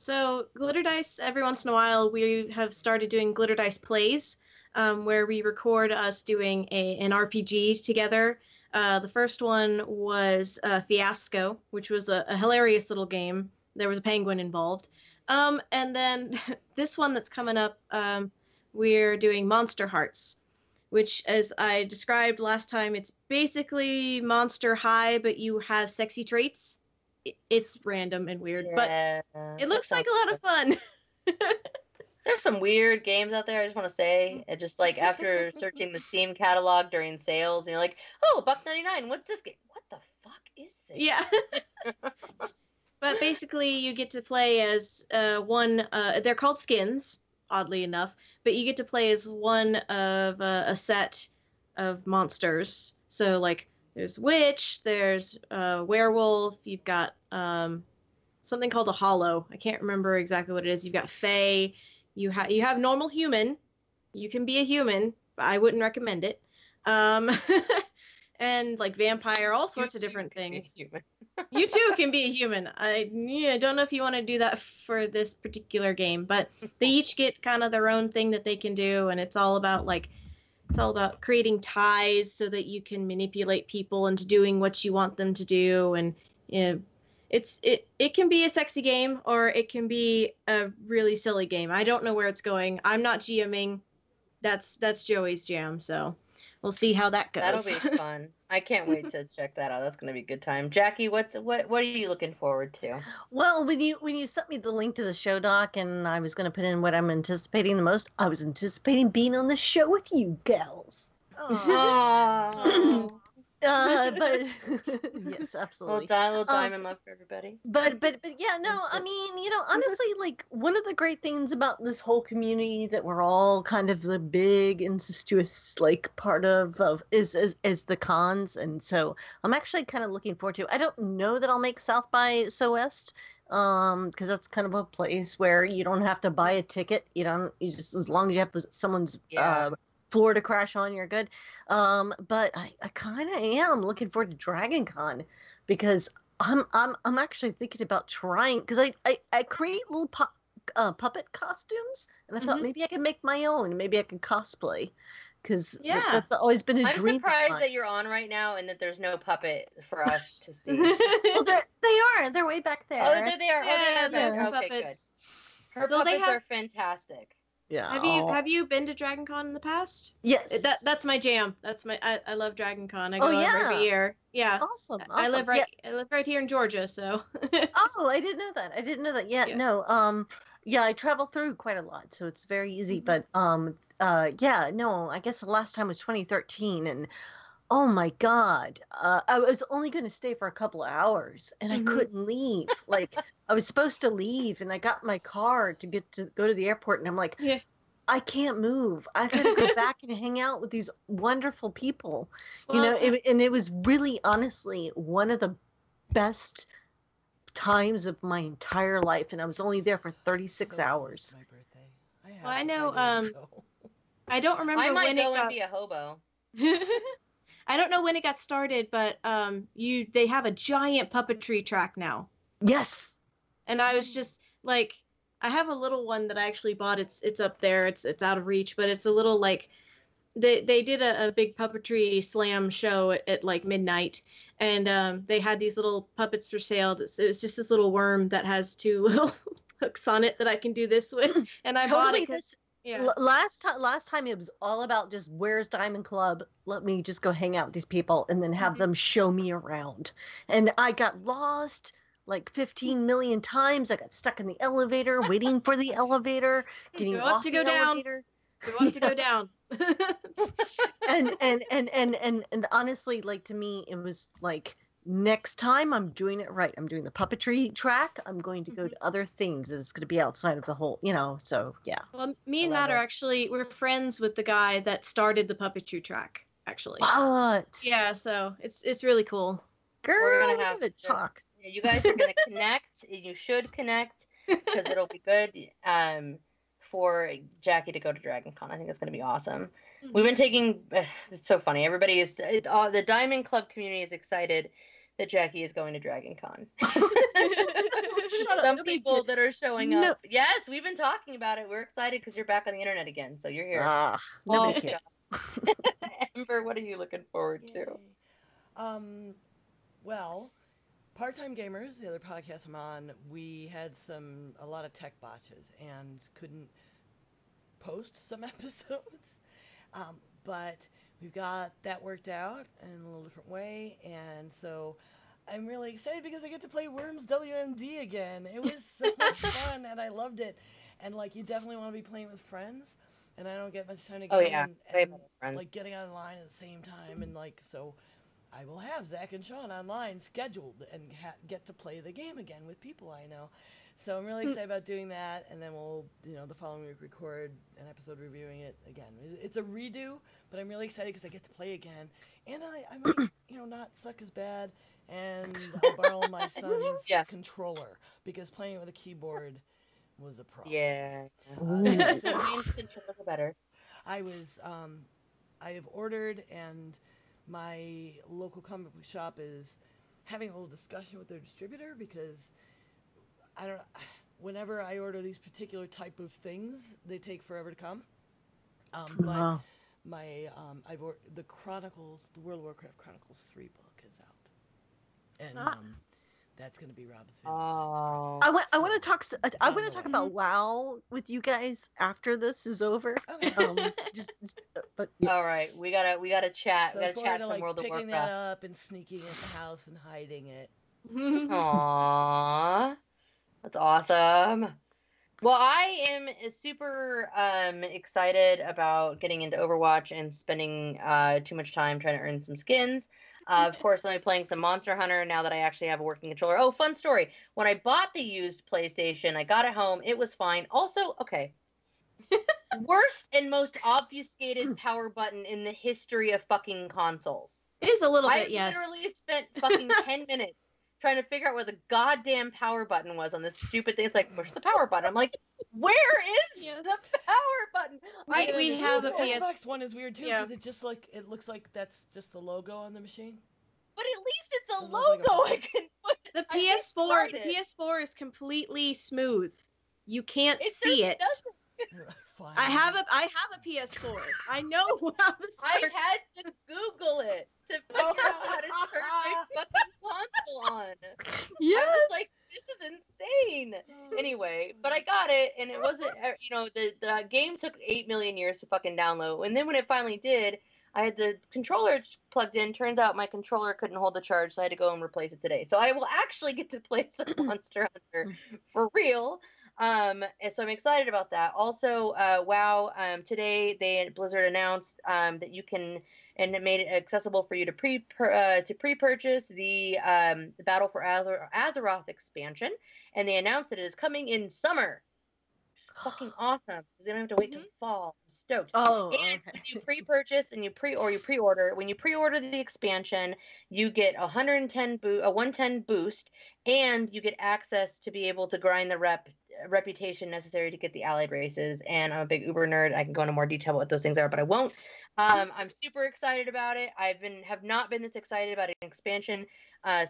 So Glitter Dice, every once in a while, we have started doing Glitter Dice plays, where we record us doing an RPG together. The first one was Fiasco, which was a hilarious little game. There was a penguin involved. And then this one that's coming up, we're doing Monster Hearts, which, as I described last time, it's basically Monster High, but you have sexy traits. It's random and weird, but it looks like a lot of fun. There's some weird games out there, I just want to say. It just like after searching the Steam catalog during sales, and you're like, oh, $1.99, what's this game? What the fuck is this? Yeah. But basically, you get to play as one, they're called skins, oddly enough, but you get to play as one of a set of monsters. So, like, there's witch, there's werewolf, you've got something called a hollow. I can't remember exactly what it is. You've got fae, you have normal human. You can be a human, but I wouldn't recommend it. And like vampire, all sorts of different things. You too can be a human. I don't know if you want to do that for this particular game, but they each get kind of their own thing that they can do, and it's all about creating ties so that you can manipulate people into doing what you want them to do. And it can be a sexy game, or it can be a really silly game. I don't know where it's going. I'm not GMing. That's Joey's jam, so we'll see how that goes. That'll be fun. I can't wait to check that out. That's going to be a good time. Jackie, what are you looking forward to? Well, when you sent me the link to the show doc, and I was going to put in what I'm anticipating the most, I was anticipating being on the show with you gals. Oh. But yes, absolutely. Little diamond love for everybody. But yeah, no, I mean, honestly, like one of the great things about this whole community that we're all kind of the big incestuous like part of is the cons, and so I'm actually kind of looking forward to. I don't know that I'll make South by Southwest, because that's kind of a place where you don't have to buy a ticket. You just, as long as you have someone's floor to crash on, you're good. But I kind of am looking forward to Dragon Con, because I'm actually thinking about trying, because I create little puppet costumes, and I thought maybe I could make my own, maybe I could cosplay, because that's always been a dream. I'm surprised that you're on right now and that there's no puppet for us to see. Well, they're way back there. Oh, there they are. Yeah, okay, puppets. Good. Her puppets are fantastic. Yeah. Have you been to Dragon Con in the past? Yes. That's my jam. I love Dragon Con. I go every year. Yeah. Awesome. I live right here in Georgia, so. Oh, I didn't know that. Yeah. No. Yeah, I travel through quite a lot, so it's very easy. But yeah, no, I guess the last time was 2013, and oh my God, I was only going to stay for a couple of hours, and I couldn't leave. Like, I was supposed to leave, and I got in my car to go to the airport, and I'm like, I can't move. I got to go back and hang out with these wonderful people. Well, and it was really, honestly, one of the best times of my entire life, and I was only there for 36 hours. My birthday. Well, I know. I don't remember when it got. And be a hobo. I don't know when it got started, but they have a giant puppetry track now. Yes. And I was just like, I have a little one that I actually bought. It's up there. It's out of reach, but it's a little like they did a big puppetry slam show at like midnight, and they had these little puppets for sale. It's just this little worm that has two little hooks on it that I can do this with, and I bought it. Last time it was all about just, where's Diamond Club? Let me just go hang out with these people and then have them show me around. And I got lost like 15 million times. I got stuck in the elevator, waiting for the elevator, getting off the elevator. We want to go down. and honestly, like, to me, it was like, next time I'm doing it right. I'm doing the puppetry track. I'm going to go to other things. It's going to be outside of the whole, so yeah. Well, me and Matt are actually, we're friends with the guy that started the puppetry track, actually. What? Yeah, so it's really cool. Girl, we're going to talk. Yeah, you guys are going to connect. You should connect, because it'll be good for Jackie to go to Dragon Con. I think it's going to be awesome. We've been taking, it's so funny. Everybody is, the Diamond Club community is excited that Jackie is going to Dragon Con. Shut up. Some Nobody people did. that are showing No. up. Yes, we've been talking about it. We're excited because you're back on the internet again, so you're here. Nobody Oh, cares. Amber, what are you looking forward to? Yay. Well, Part-Time Gamers, the other podcast I'm on, we had a lot of tech botches and couldn't post some episodes. But we've got that worked out in a little different way, and so I'm really excited because I get to play Worms WMD again. It was so much fun, and I loved it. And like, you definitely want to be playing with friends, and I don't get much time to get yeah, way better friends. like getting online at the same time, and like so. I will have Zach and Sean online scheduled and get to play the game again with people I know. So I'm really excited about doing that, and then we'll, the following week record an episode reviewing it again. It's a redo, but I'm really excited because I get to play again, and I might, not suck as bad, and I'll borrow my son's controller because playing it with a keyboard was a problem. Yeah. The main controls are better. I have ordered, and my local comic book shop is having a little discussion with their distributor because whenever I order these particular type of things, they take forever to come. But my the Chronicles, the World of Warcraft Chronicles 3 book is out, and that's going to be Rob's Valentine's present. I want to talk about WoW with you guys after this is over. Okay. But All right, we gotta chat. So We gotta chat to some World of picking Warcraft. that up and sneaking in the house and hiding it. Aww, that's awesome. Well, I am super excited about getting into Overwatch and spending too much time trying to earn some skins. Of course, I'm playing some Monster Hunter now that I actually have a working controller. Oh, fun story. When I bought the used PlayStation, I got it home. It was fine. Also, okay. Worst and most obfuscated power button in the history of fucking consoles. It is a little bit, yes. I literally spent fucking 10 minutes trying to figure out where the goddamn power button was on this stupid thing. It's like, push the power button. I'm like, where is the power button? We have a Xbox One is weird too because it looks like that's just the logo on the machine. But at least it's a Doesn't look like a logo. button. I can put. The I can PS4. slide The it. PS4 is completely smooth. You can't It see just it. doesn't. Fine. I have a PS4. I know how this I works. had to Google it to figure out how to turn my fucking console on. Yes. I was like, this is insane. Anyway, but I got it, and it wasn't, the game took 8 million years to fucking download, and then when it finally did, I had the controller plugged in. Turns out my controller couldn't hold the charge, so I had to go and replace it today. So I will actually get to play some Monster Hunter for real. And so I'm excited about that. Also, WoW, today Blizzard announced that you can, and it made it accessible for you to pre-purchase the Battle for Azeroth expansion, and they announced that it is coming in summer. Fucking awesome! You don't have to wait till fall. I'm stoked. Oh, and okay. when you pre-purchase and you pre-order, when you pre-order the expansion, you get a 110 boost, and you get access to be able to grind the reputation necessary to get the allied races. And I'm a big Uber nerd. I can go into more detail about what those things are, but I won't. I'm super excited about it. Have not been this excited about an expansion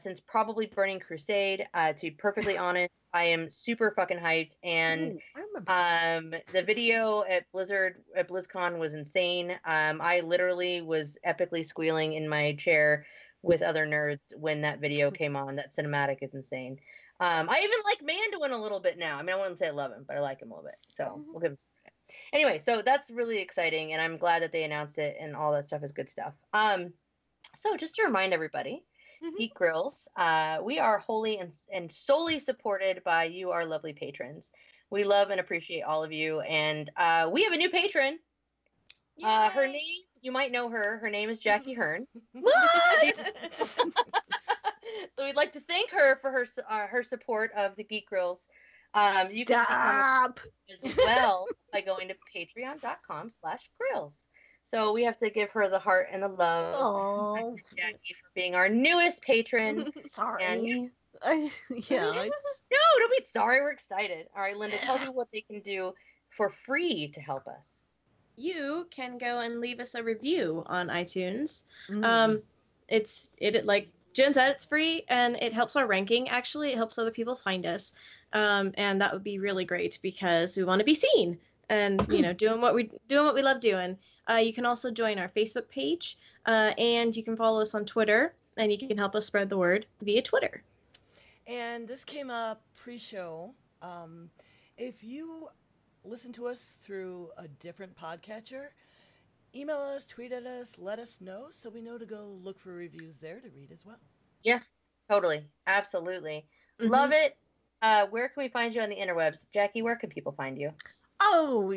since probably Burning Crusade. To be perfectly honest, I am super fucking hyped, and the video at BlizzCon was insane. I literally was epically squealing in my chair with other nerds when that video came on. That cinematic is insane. I even like Mandoin a little bit now. I mean, I wouldn't say I love him, but I like him a little bit. So we'll give him some credit. Anyway, so that's really exciting, and I'm glad that they announced it, and all that stuff is good stuff. So just to remind everybody, Geek Grills, we are wholly and solely supported by you, our lovely patrons. We love and appreciate all of you, and we have a new patron. Her name, you might know her. Her name is Jackie Hern. What? So we'd like to thank her for her support of the Geek Grills. You can Stop. as well by going to patreon.com/grills. So we have to give her the heart and the love. Oh, Jackie for being our newest patron. sorry. And- It's No, don't be sorry. We're excited. All right, Linda, tell people what they can do for free to help us. You can go and leave us a review on iTunes. Mm. It like Jen said it's free, and it helps our ranking. Actually, it helps other people find us, and that would be really great because we want to be seen and doing what we love doing. You can also join our Facebook page, and you can follow us on Twitter, and you can help us spread the word via Twitter. And this came up pre-show. If you listen to us through a different podcatcher, email us, tweet at us, let us know so we know to go look for reviews there to read as well. Yeah, totally. Absolutely. Love it. Where can we find you on the interwebs? Jackie, where can people find you? Oh,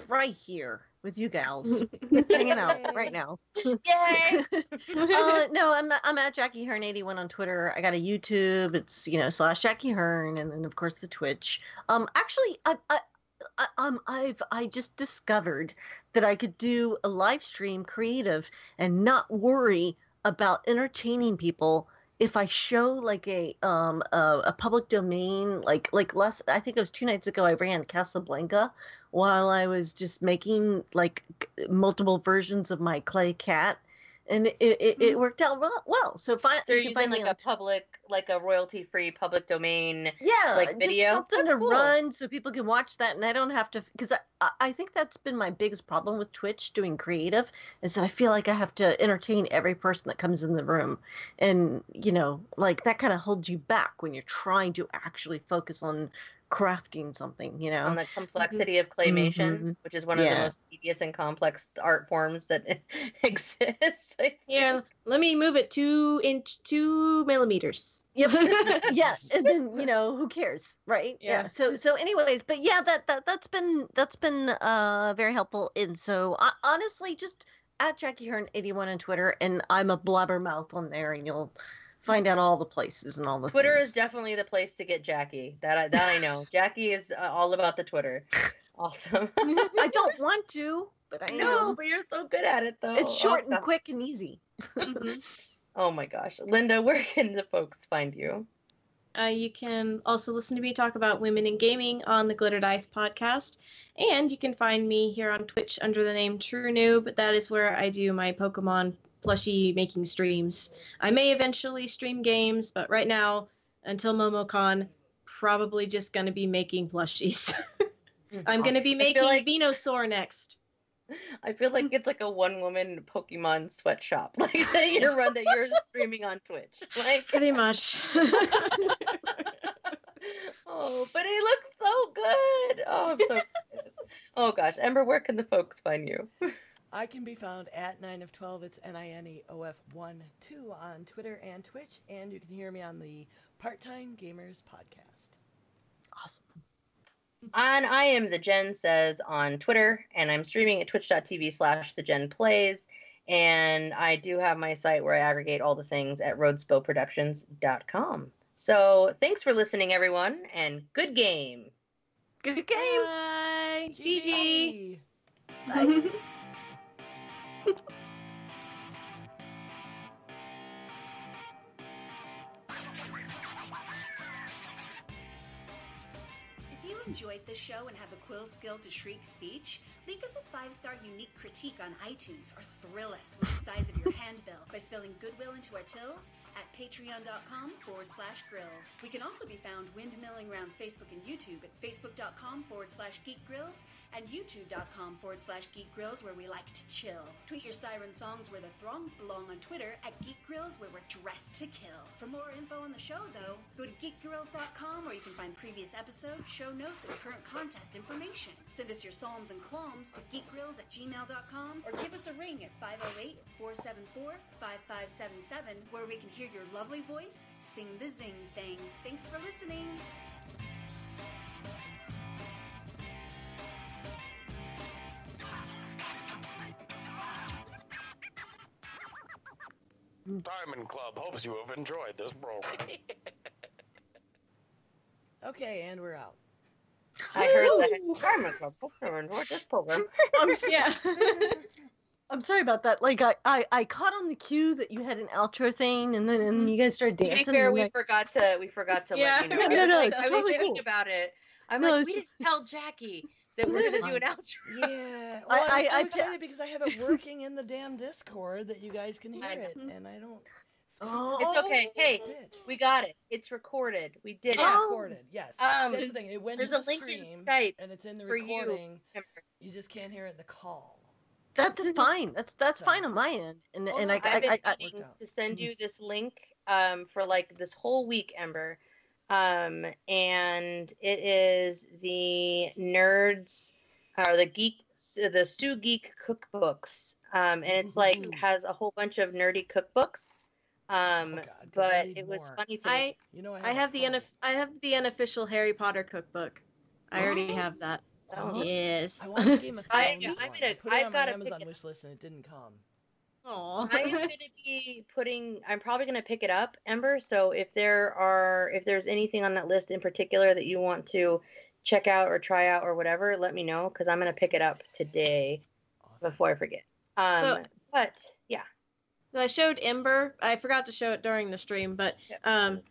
right here with you gals, hanging out right now. Yay! No, I'm at Jackie Hern 81 on Twitter. I got a YouTube. It's / Jackie Hern, and then of course the Twitch. Actually, I just discovered that I could do a live stream creative and not worry about entertaining people if I show like a public domain, like less. I think it was 2 nights ago I ran Casablanca while I was just making like multiple versions of my clay cat, and it worked out well. So you're using like a public, like a royalty-free public domain, like video, just something That's to cool. run so people can watch that, and I don't have to, because I think that's been my biggest problem with Twitch doing creative, is that I feel like I have to entertain every person that comes in the room, and like that kind of holds you back when you're trying to actually focus on crafting something, on the complexity of claymation, which is one of the most tedious and complex art forms that exists. Yeah, let me move it 2 millimeters. Yep. Yeah, and then who cares, right? Yeah. So anyways, but yeah, that's been very helpful. And so honestly, just at Jackie Hern 81 on Twitter, and I'm a blabbermouth on there, and you'll find out all the places and all the Twitter things. is definitely the place to get Jackie. That I know. Jackie is all about the Twitter. Awesome. I don't want to, but I know. But you're so good at it, though. It's short and quick and easy. Oh my gosh, Linda, where can the folks find you? You can also listen to me talk about women in gaming on the Glitter Dice podcast, and you can find me here on Twitch under the name True Noob. That is where I do my Pokemon plushie making streams. I may eventually stream games, but right now, until MomoCon, probably just gonna be making plushies. I'm gonna be making Venusaur next. I feel like it's like a one-woman Pokemon sweatshop, like that you're streaming on Twitch, like pretty much. Oh, but he looks so good. Oh, I'm so excited. Oh gosh, Ember, where can the folks find you? I can be found at 9 of 12. It's NINEOF12 on Twitter and Twitch, and you can hear me on the Part-Time Gamers podcast. Awesome. And I am the Jen Says on Twitter, and I'm streaming at twitch.tv/thejenplays. And I do have my site where I aggregate all the things at roadspowproductions.com. So thanks for listening, everyone, and good game. Good game. Bye. GG. Bye. Enjoyed the show and have the quill skill to shriek speech? Leave us a 5-star unique critique on iTunes or thrill us with the size of your handbill by spelling goodwill into our tills at patreon.com/grills. We can also be found windmilling around Facebook and YouTube at facebook.com/geekgrills and youtube.com/geekgrills, where we like to chill. Tweet your siren songs where the throngs belong on Twitter at geekgrills, where we're dressed to kill. For more info on the show, though, go to geekgrills.com, where you can find previous episodes, show notes, and current contest information. Send us your psalms and qualms to geekgrills@gmail.com, or give us a ring at 508-474-5577, where we can hear your lovely voice sing the zing thing. Thanks for listening. Diamond Club hopes you have enjoyed this program. Okay, and we're out. I heard that Diamond Club hopes you have enjoyed this program. Yeah. I'm sorry about that. Like I caught on the cue that you had an outro thing, and then you guys started dancing. To be fair, and we forgot to Yeah. let you know. No, I it's was totally thinking cool. about it. I'm No, like, it's we didn't tell Jackie that we're gonna do an outro. Yeah. Well, I'm so excited because I have it working in the damn Discord that you guys can hear I know. it, and I don't It's okay. Hey, bitch. we got it. It's recorded. We did It's it. recorded. Yes. That's the thing. It went to there's the a link in stream, Skype and it's in the for you, recording. Ember. You just can't hear it in the call. That's fine. That's So- fine on my end. And Oh, and no, I I've been I meaning to send you this link for like this whole week, Ember. And it is the nerds or the Sue Geek cookbooks. And it's like has a whole bunch of nerdy cookbooks. God, 'cause I But need it was more. funny to me. You know, I have the unofficial Harry Potter cookbook. I already have that. Oh. Yes. I want the Game of I- Thrones I'm one. gonna- I put it I've on my gotta Amazon pick it wish list and it didn't come. Aw. I'm gonna be I'm probably gonna pick it up, Ember. So if there's anything on that list in particular that you want to check out or try out or whatever, let me know because I'm gonna pick it up today Awesome. before I forget. But yeah. So I showed Ember. I forgot to show it during the stream, but when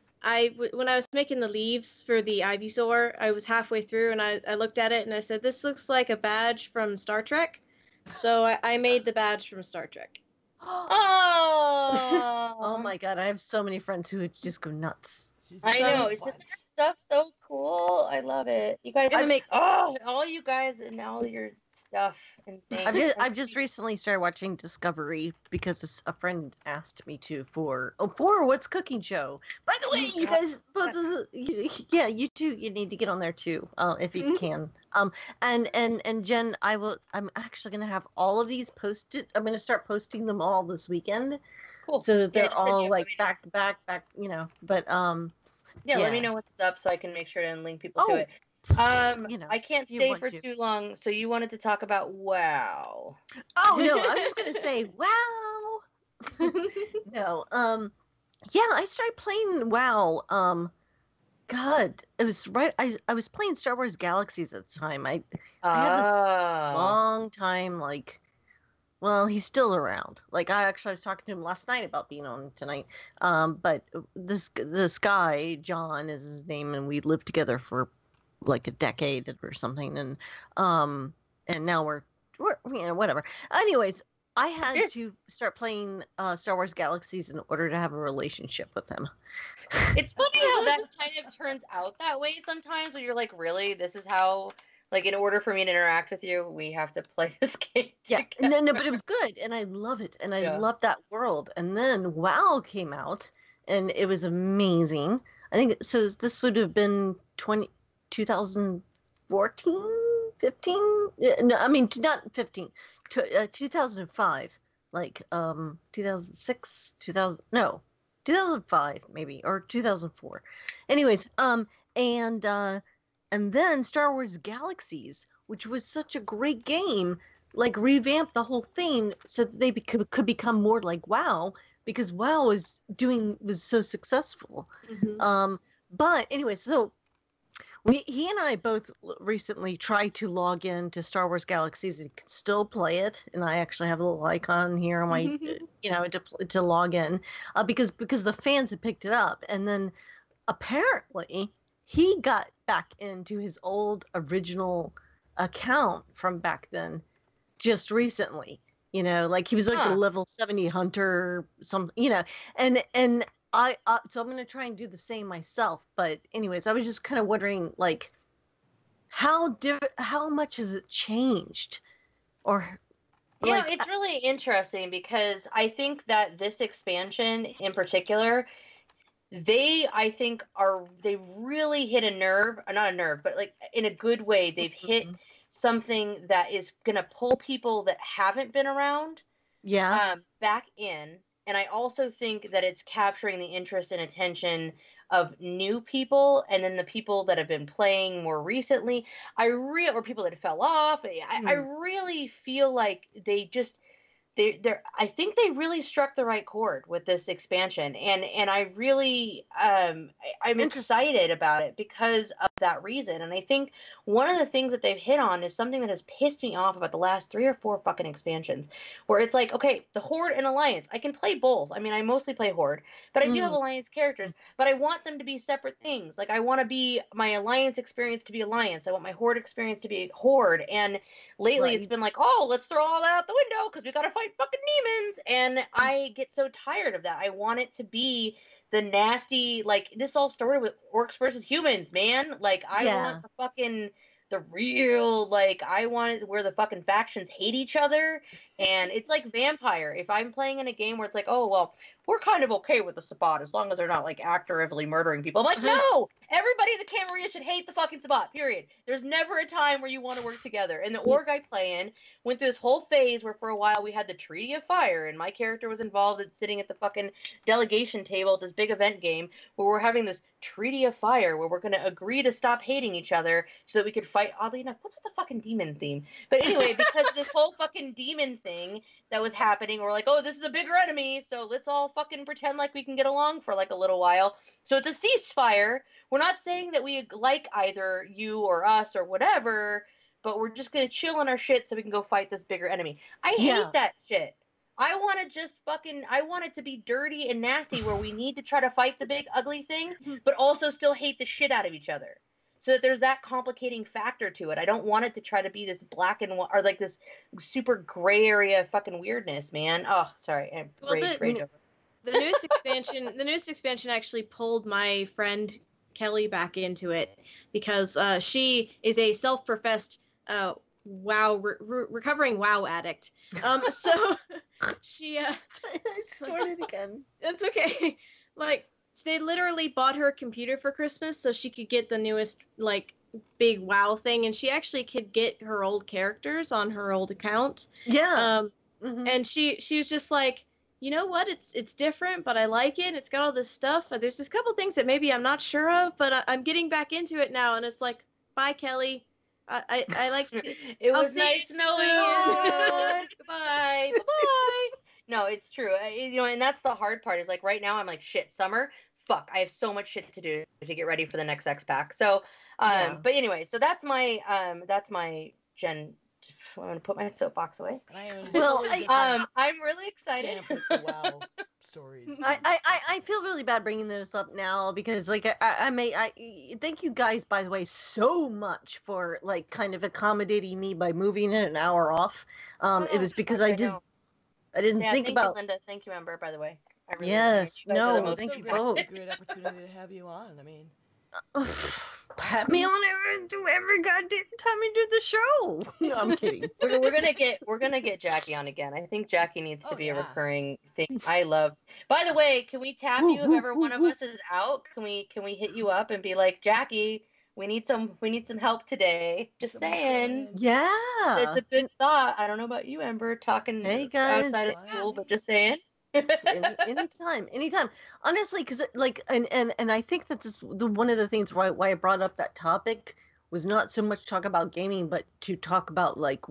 I was making the leaves for the Ivysaur, I was halfway through and I looked at it and I said, "This looks like a badge from Star Trek." So I made the badge from Star Trek. Oh, oh my god, I have so many friends who would just go nuts. I know. Isn't that stuff so cool? I love it. You guys all you guys and all your stuff and things. I've just recently started watching Discovery because a friend asked me to for What's Cooking Show. By the way, you guys, you too. You need to get on there too, if you can. And Jen, I'm actually gonna have all of these posted. I'm gonna start posting them all this weekend, cool. So that they're all like back to back. But let me know what's up so I can make sure to link people to it. I can't stay for too long, so you wanted to talk about WoW. Oh no, I'm just gonna say WoW. No, I started playing WoW. God, it was right. I was playing Star Wars Galaxies at the time. I had this long time, like, well, he's still around. Like, I was talking to him last night about being on tonight. But this guy, John is his name, and we lived together for like a decade or something, and now we're whatever. Anyways, I had to start playing Star Wars Galaxies in order to have a relationship with him. It's funny how that kind of turns out that way sometimes, when you're like, really, this is how, like, in order for me to interact with you, we have to play this game together. No, but it was good, and I love it, and I love that world. And then WoW came out, and it was amazing. I think so. This would have been 2014, 15? No, I mean, not 15. 2005. Like, 2006, 2005 maybe, or 2004. Anyways, and then Star Wars Galaxies, which was such a great game, like revamped the whole thing so that they could become more like WoW, because WoW was so successful. Mm-hmm. But anyway, so he and I both recently tried to log in to Star Wars Galaxies and can still play it. And I actually have a little icon here on my, to log in, because the fans had picked it up. And then apparently he got back into his old original account from back then just recently, like he was like a level 70 hunter, and so I'm going to try and do the same myself. But anyways, I was just kind of wondering, like, how much has it changed? Or it's really interesting because I think that this expansion in particular, they really hit a nerve, not a nerve, but like in a good way, they've hit something that is going to pull people that haven't been around back in. And I also think that it's capturing the interest and attention of new people, and then the people that have been playing more recently, or people that fell off. I really feel like I think they really struck the right chord with this expansion, and I really I'm excited about it because of that reason. And I think one of the things that they've hit on is something that has pissed me off about the last 3 or 4 fucking expansions, where it's like, okay, the Horde and Alliance, I can play both. I mean, I mostly play Horde, but I do have Alliance characters, but I want them to be separate things. Like, I want to be my Alliance experience to be Alliance. I want my Horde experience to be Horde. And lately it's been like, oh, let's throw all that out the window because we got to fight fucking demons. and I get so tired of that. I want it to be the nasty, like, this all started with orcs versus humans, man. Like, I want the fucking, the real, like, I want it where the fucking factions hate each other, and it's like Vampire. If I'm playing in a game where it's like, oh, well, we're kind of okay with the Sabbat as long as they're not, like, actively murdering people. I'm like, no! Everybody in the Camarilla should hate the fucking Sabbat, period. There's never a time where you want to work together. And the org I play in went through this whole phase where for a while we had the Treaty of Fire, and my character was involved in sitting at the fucking delegation table at this big event game where we're having this Treaty of Fire where we're going to agree to stop hating each other so that we could fight. Oddly enough, what's with the fucking demon theme? But anyway, because of this whole fucking demon thing that was happening, we're like, oh, this is a bigger enemy, so let's all fucking pretend like we can get along for like a little while. So it's a ceasefire. We're not saying that we like either you or us or whatever, but we're just going to chill on our shit so we can go fight this bigger enemy. I hate that shit. I want to just I want it to be dirty and nasty where we need to try to fight the big ugly thing, but also still hate the shit out of each other. So that there's that complicating factor to it. I don't want it to try to be this black and white, or like this super gray area fucking weirdness, man. Oh, sorry. The newest expansion actually pulled my friend Kelly back into it because she is a self-professed recovering WoW addict. So she I snorted again. That's okay. Like, they literally bought her a computer for Christmas so she could get the newest like big WoW thing, and she actually could get her old characters on her old account. Yeah. And she was just like, you know what? It's different, but I like it. It's got all this stuff. There's this couple things that maybe I'm not sure of, but I'm getting back into it now. And it's like, bye, Kelly. I like. It was nice knowing you. Goodbye. Bye. No, it's true. And that's the hard part. Is like right now I'm like, shit. Summer. Fuck. I have so much shit to do to get ready for the next X Pack. So, but anyway, so that's my Gen. I'm gonna put my soapbox away. I'm really excited. Wow stories. I feel really bad bringing this up now because like I thank you guys, by the way, so much for like kind of accommodating me by moving it an hour off. It was because I didn't think about. You, Linda. Thank you, Ember. By the way. I really Thank you both. It's a great opportunity to have you on. I mean. Pat me on every goddamn time we do the show. No, I'm kidding. we're gonna get Jackie on again. I think Jackie needs to be a recurring thing. I love. By the way, can we tap you if ever one of us is out? Can we hit you up and be like, Jackie, we need some help today. Just saying. Yeah. It's a good thought. I don't know about you, Ember, talking outside of school, but just saying. anytime honestly, because like and I think that this one of the things why I brought up that topic was not so much talk about gaming, but to talk about like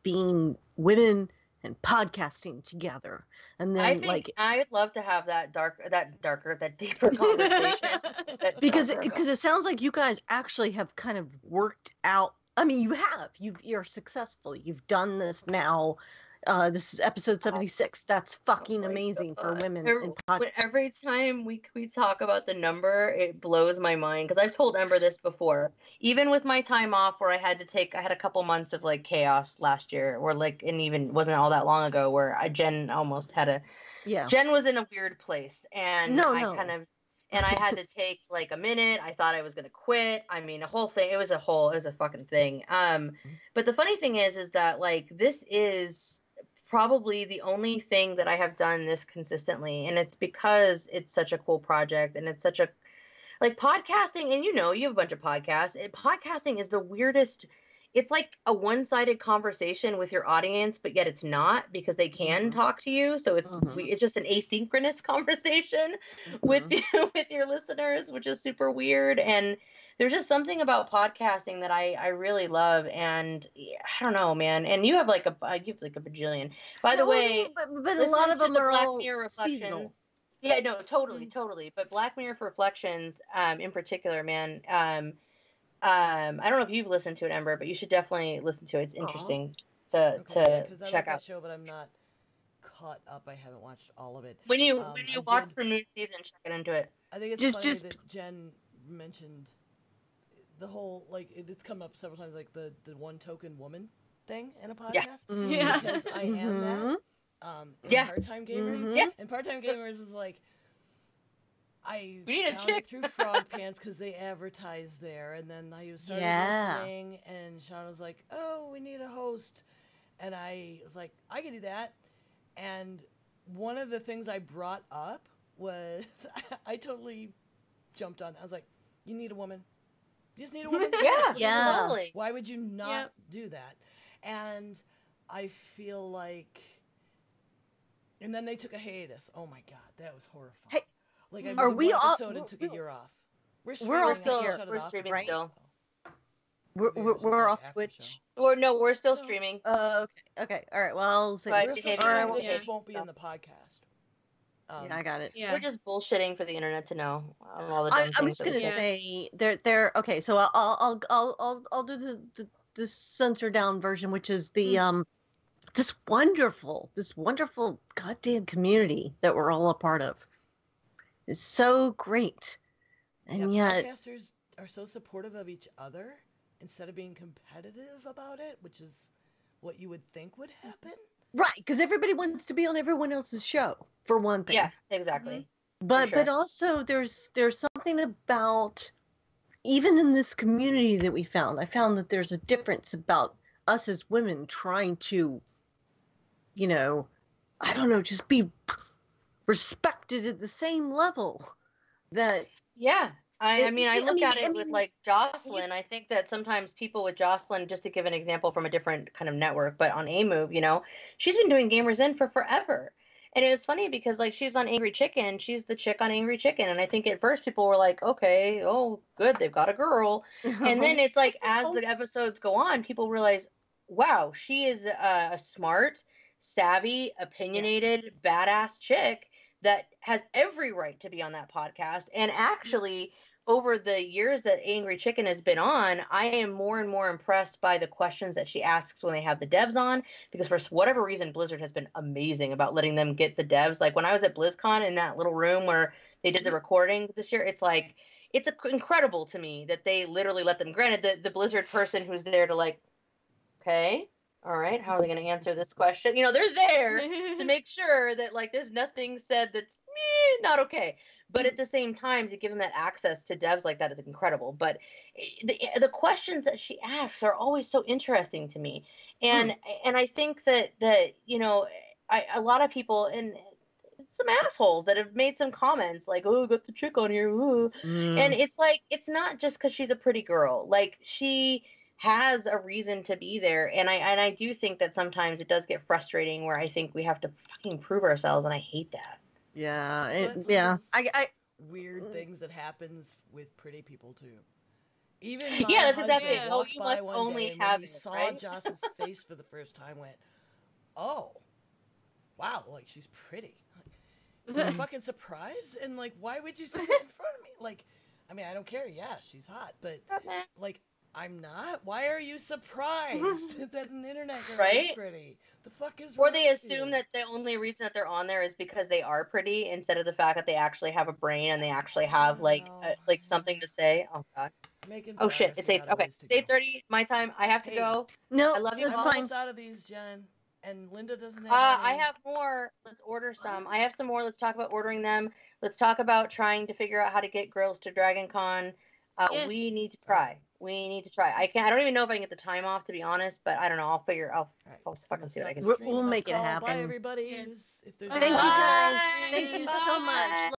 being women and podcasting together. And then I'd love to have that deeper conversation. because it sounds like you guys actually have kind of worked out. I mean, you're successful. You've done this now. This is episode 76. That's fucking amazing for women. Every time we talk about the number, it blows my mind because I've told Ember this before. Even with my time off, where I had a couple months of like chaos last year, or like, and even wasn't all that long ago, where Jen almost had Jen was in a weird place, and I had to take like a minute. I thought I was gonna quit. I mean, a whole thing. It was a fucking thing. But the funny thing is that like this is probably the only thing that I have done this consistently, and it's because it's such a cool project, and it's such a like podcasting. And you have a bunch of podcasts. Podcasting is the weirdest. It's like a one-sided conversation with your audience, but yet it's not, because they can talk to you. So it's just an asynchronous conversation with your listeners, which is super weird. And there's just something about podcasting that I really love. And I don't know, man. And you have like a bajillion. By the way, but a lot of them are all seasonal. Yeah, no, totally. But Black Mirror for Reflections, in particular, man. I don't know if you've listened to it, Ember, but you should definitely listen to it. It's interesting to check out. The show, but I'm not caught up. I haven't watched all of it. When you watch the new season, check into it. I think it's funny that Jen mentioned the whole it's come up several times, like the one token woman thing in a podcast. Yeah. Because I am that. in Yeah. Part-Time Gamers. Mhm. Yeah. And Part-Time Gamers is like, I We need a found chick. it through Frog Pants because they advertise there, and then I started Yeah. listening, and Sean was like, "Oh, we need a host," and I was like, "I can do that." And one of the things I brought up was I totally jumped on. I was like, "You need a woman. You just need a woman." Yeah. Yeah. Totally. Why would you not Yep. do that? And I feel like, and then they took a hiatus. Oh my god, that was horrifying. Hey, Like I are did we one all- episode and took a year off. We're We're streaming. all I still- can't shut it we're off streaming until- still. We're, Maybe it we're, was just, we're like, off after Twitch. show. We're still No. streaming. Okay. All right. Well, I'll say. But We're still behavior- streaming. Alright, This yeah. just won't be in the podcast. Yeah, I got it. Yeah. We're just bullshitting for the internet to know all the dumb I things was that we gonna say. say they're okay. So I'll do the censor down version, which is the this wonderful goddamn community that we're all a part of. It's so great, and yet podcasters are so supportive of each other instead of being competitive about it, which is what you would think would happen. right, because everybody wants to be on everyone else's show for one thing. Yeah, exactly. But sure. also there's something about, even in this community that we found, I found that there's a difference about us as women trying to, you know, I don't know, just be respected at the same level that Yeah. I mean, I look at it I with mean, like Jocelyn. I think that sometimes people with Jocelyn, just to give an example from a different kind of network, but on A Move, she's been doing Gamers In for forever. And it was funny because like she's on Angry Chicken, she's the chick on Angry Chicken. And I think at first people were like, okay, oh, good, they've got a girl. And then it's like as the episodes go on, people realize, wow, she is a smart, savvy, opinionated, badass chick that has every right to be on that podcast. And actually, over the years that Angry Chicken has been on, I am more and more impressed by the questions that she asks when they have the devs on, because for whatever reason, Blizzard has been amazing about letting them get the devs. Like when I was at BlizzCon in that little room where they did the recording this year, it's like, it's incredible to me that they literally let them. Granted, the Blizzard person who's there to like, okay, all right, how are they going to answer this question? They're there to make sure that like there's nothing said that's not okay. But at the same time, to give them that access to devs like that is incredible. But the questions that she asks are always so interesting to me, and I think that a lot of people and some assholes that have made some comments like, "Oh, got the chick on here," ooh. And it's like it's not just because she's a pretty girl. Like she has a reason to be there, and I do think that sometimes it does get frustrating where I think we have to fucking prove ourselves, and I hate that. Yeah, But yeah. sometimes weird things that happens with pretty people too. Even my Yeah, that's husband exactly it. Oh, walked you by must one only day and have when he it, saw right? Joss's face for the first time, went, "Oh, wow, like she's pretty." Like, I'm fucking surprised, and like, why would you say that in front of me? Like, I mean, I don't care. Yeah, she's hot, but like, I'm not. Why are you surprised that an internet girl is Right? pretty? The fuck is Or wrong they with assume you? that the only reason that they're on there is because they are pretty, instead of the fact that they actually have a brain and they actually have like something to say. Oh god. Making Oh shit! progress, It's we 8. got a Okay, ways to it's 8:30 my time. I have to Hey. go. No, I love you that's I'm all. fine. almost out of these, Jen, and Linda doesn't have I any. have more. Let's order some. I have some more. Let's talk about ordering them. Let's talk about trying to figure out how to get girls to Dragon Con. Yes. We need to try. We need to try. I don't even know if I can get the time off, to be honest, but I don't know. I'll All fucking see what I can do. We'll make it Bye, happen. everybody. Yeah. If there's Thank you any- guys. Bye. Thank you so Bye. much.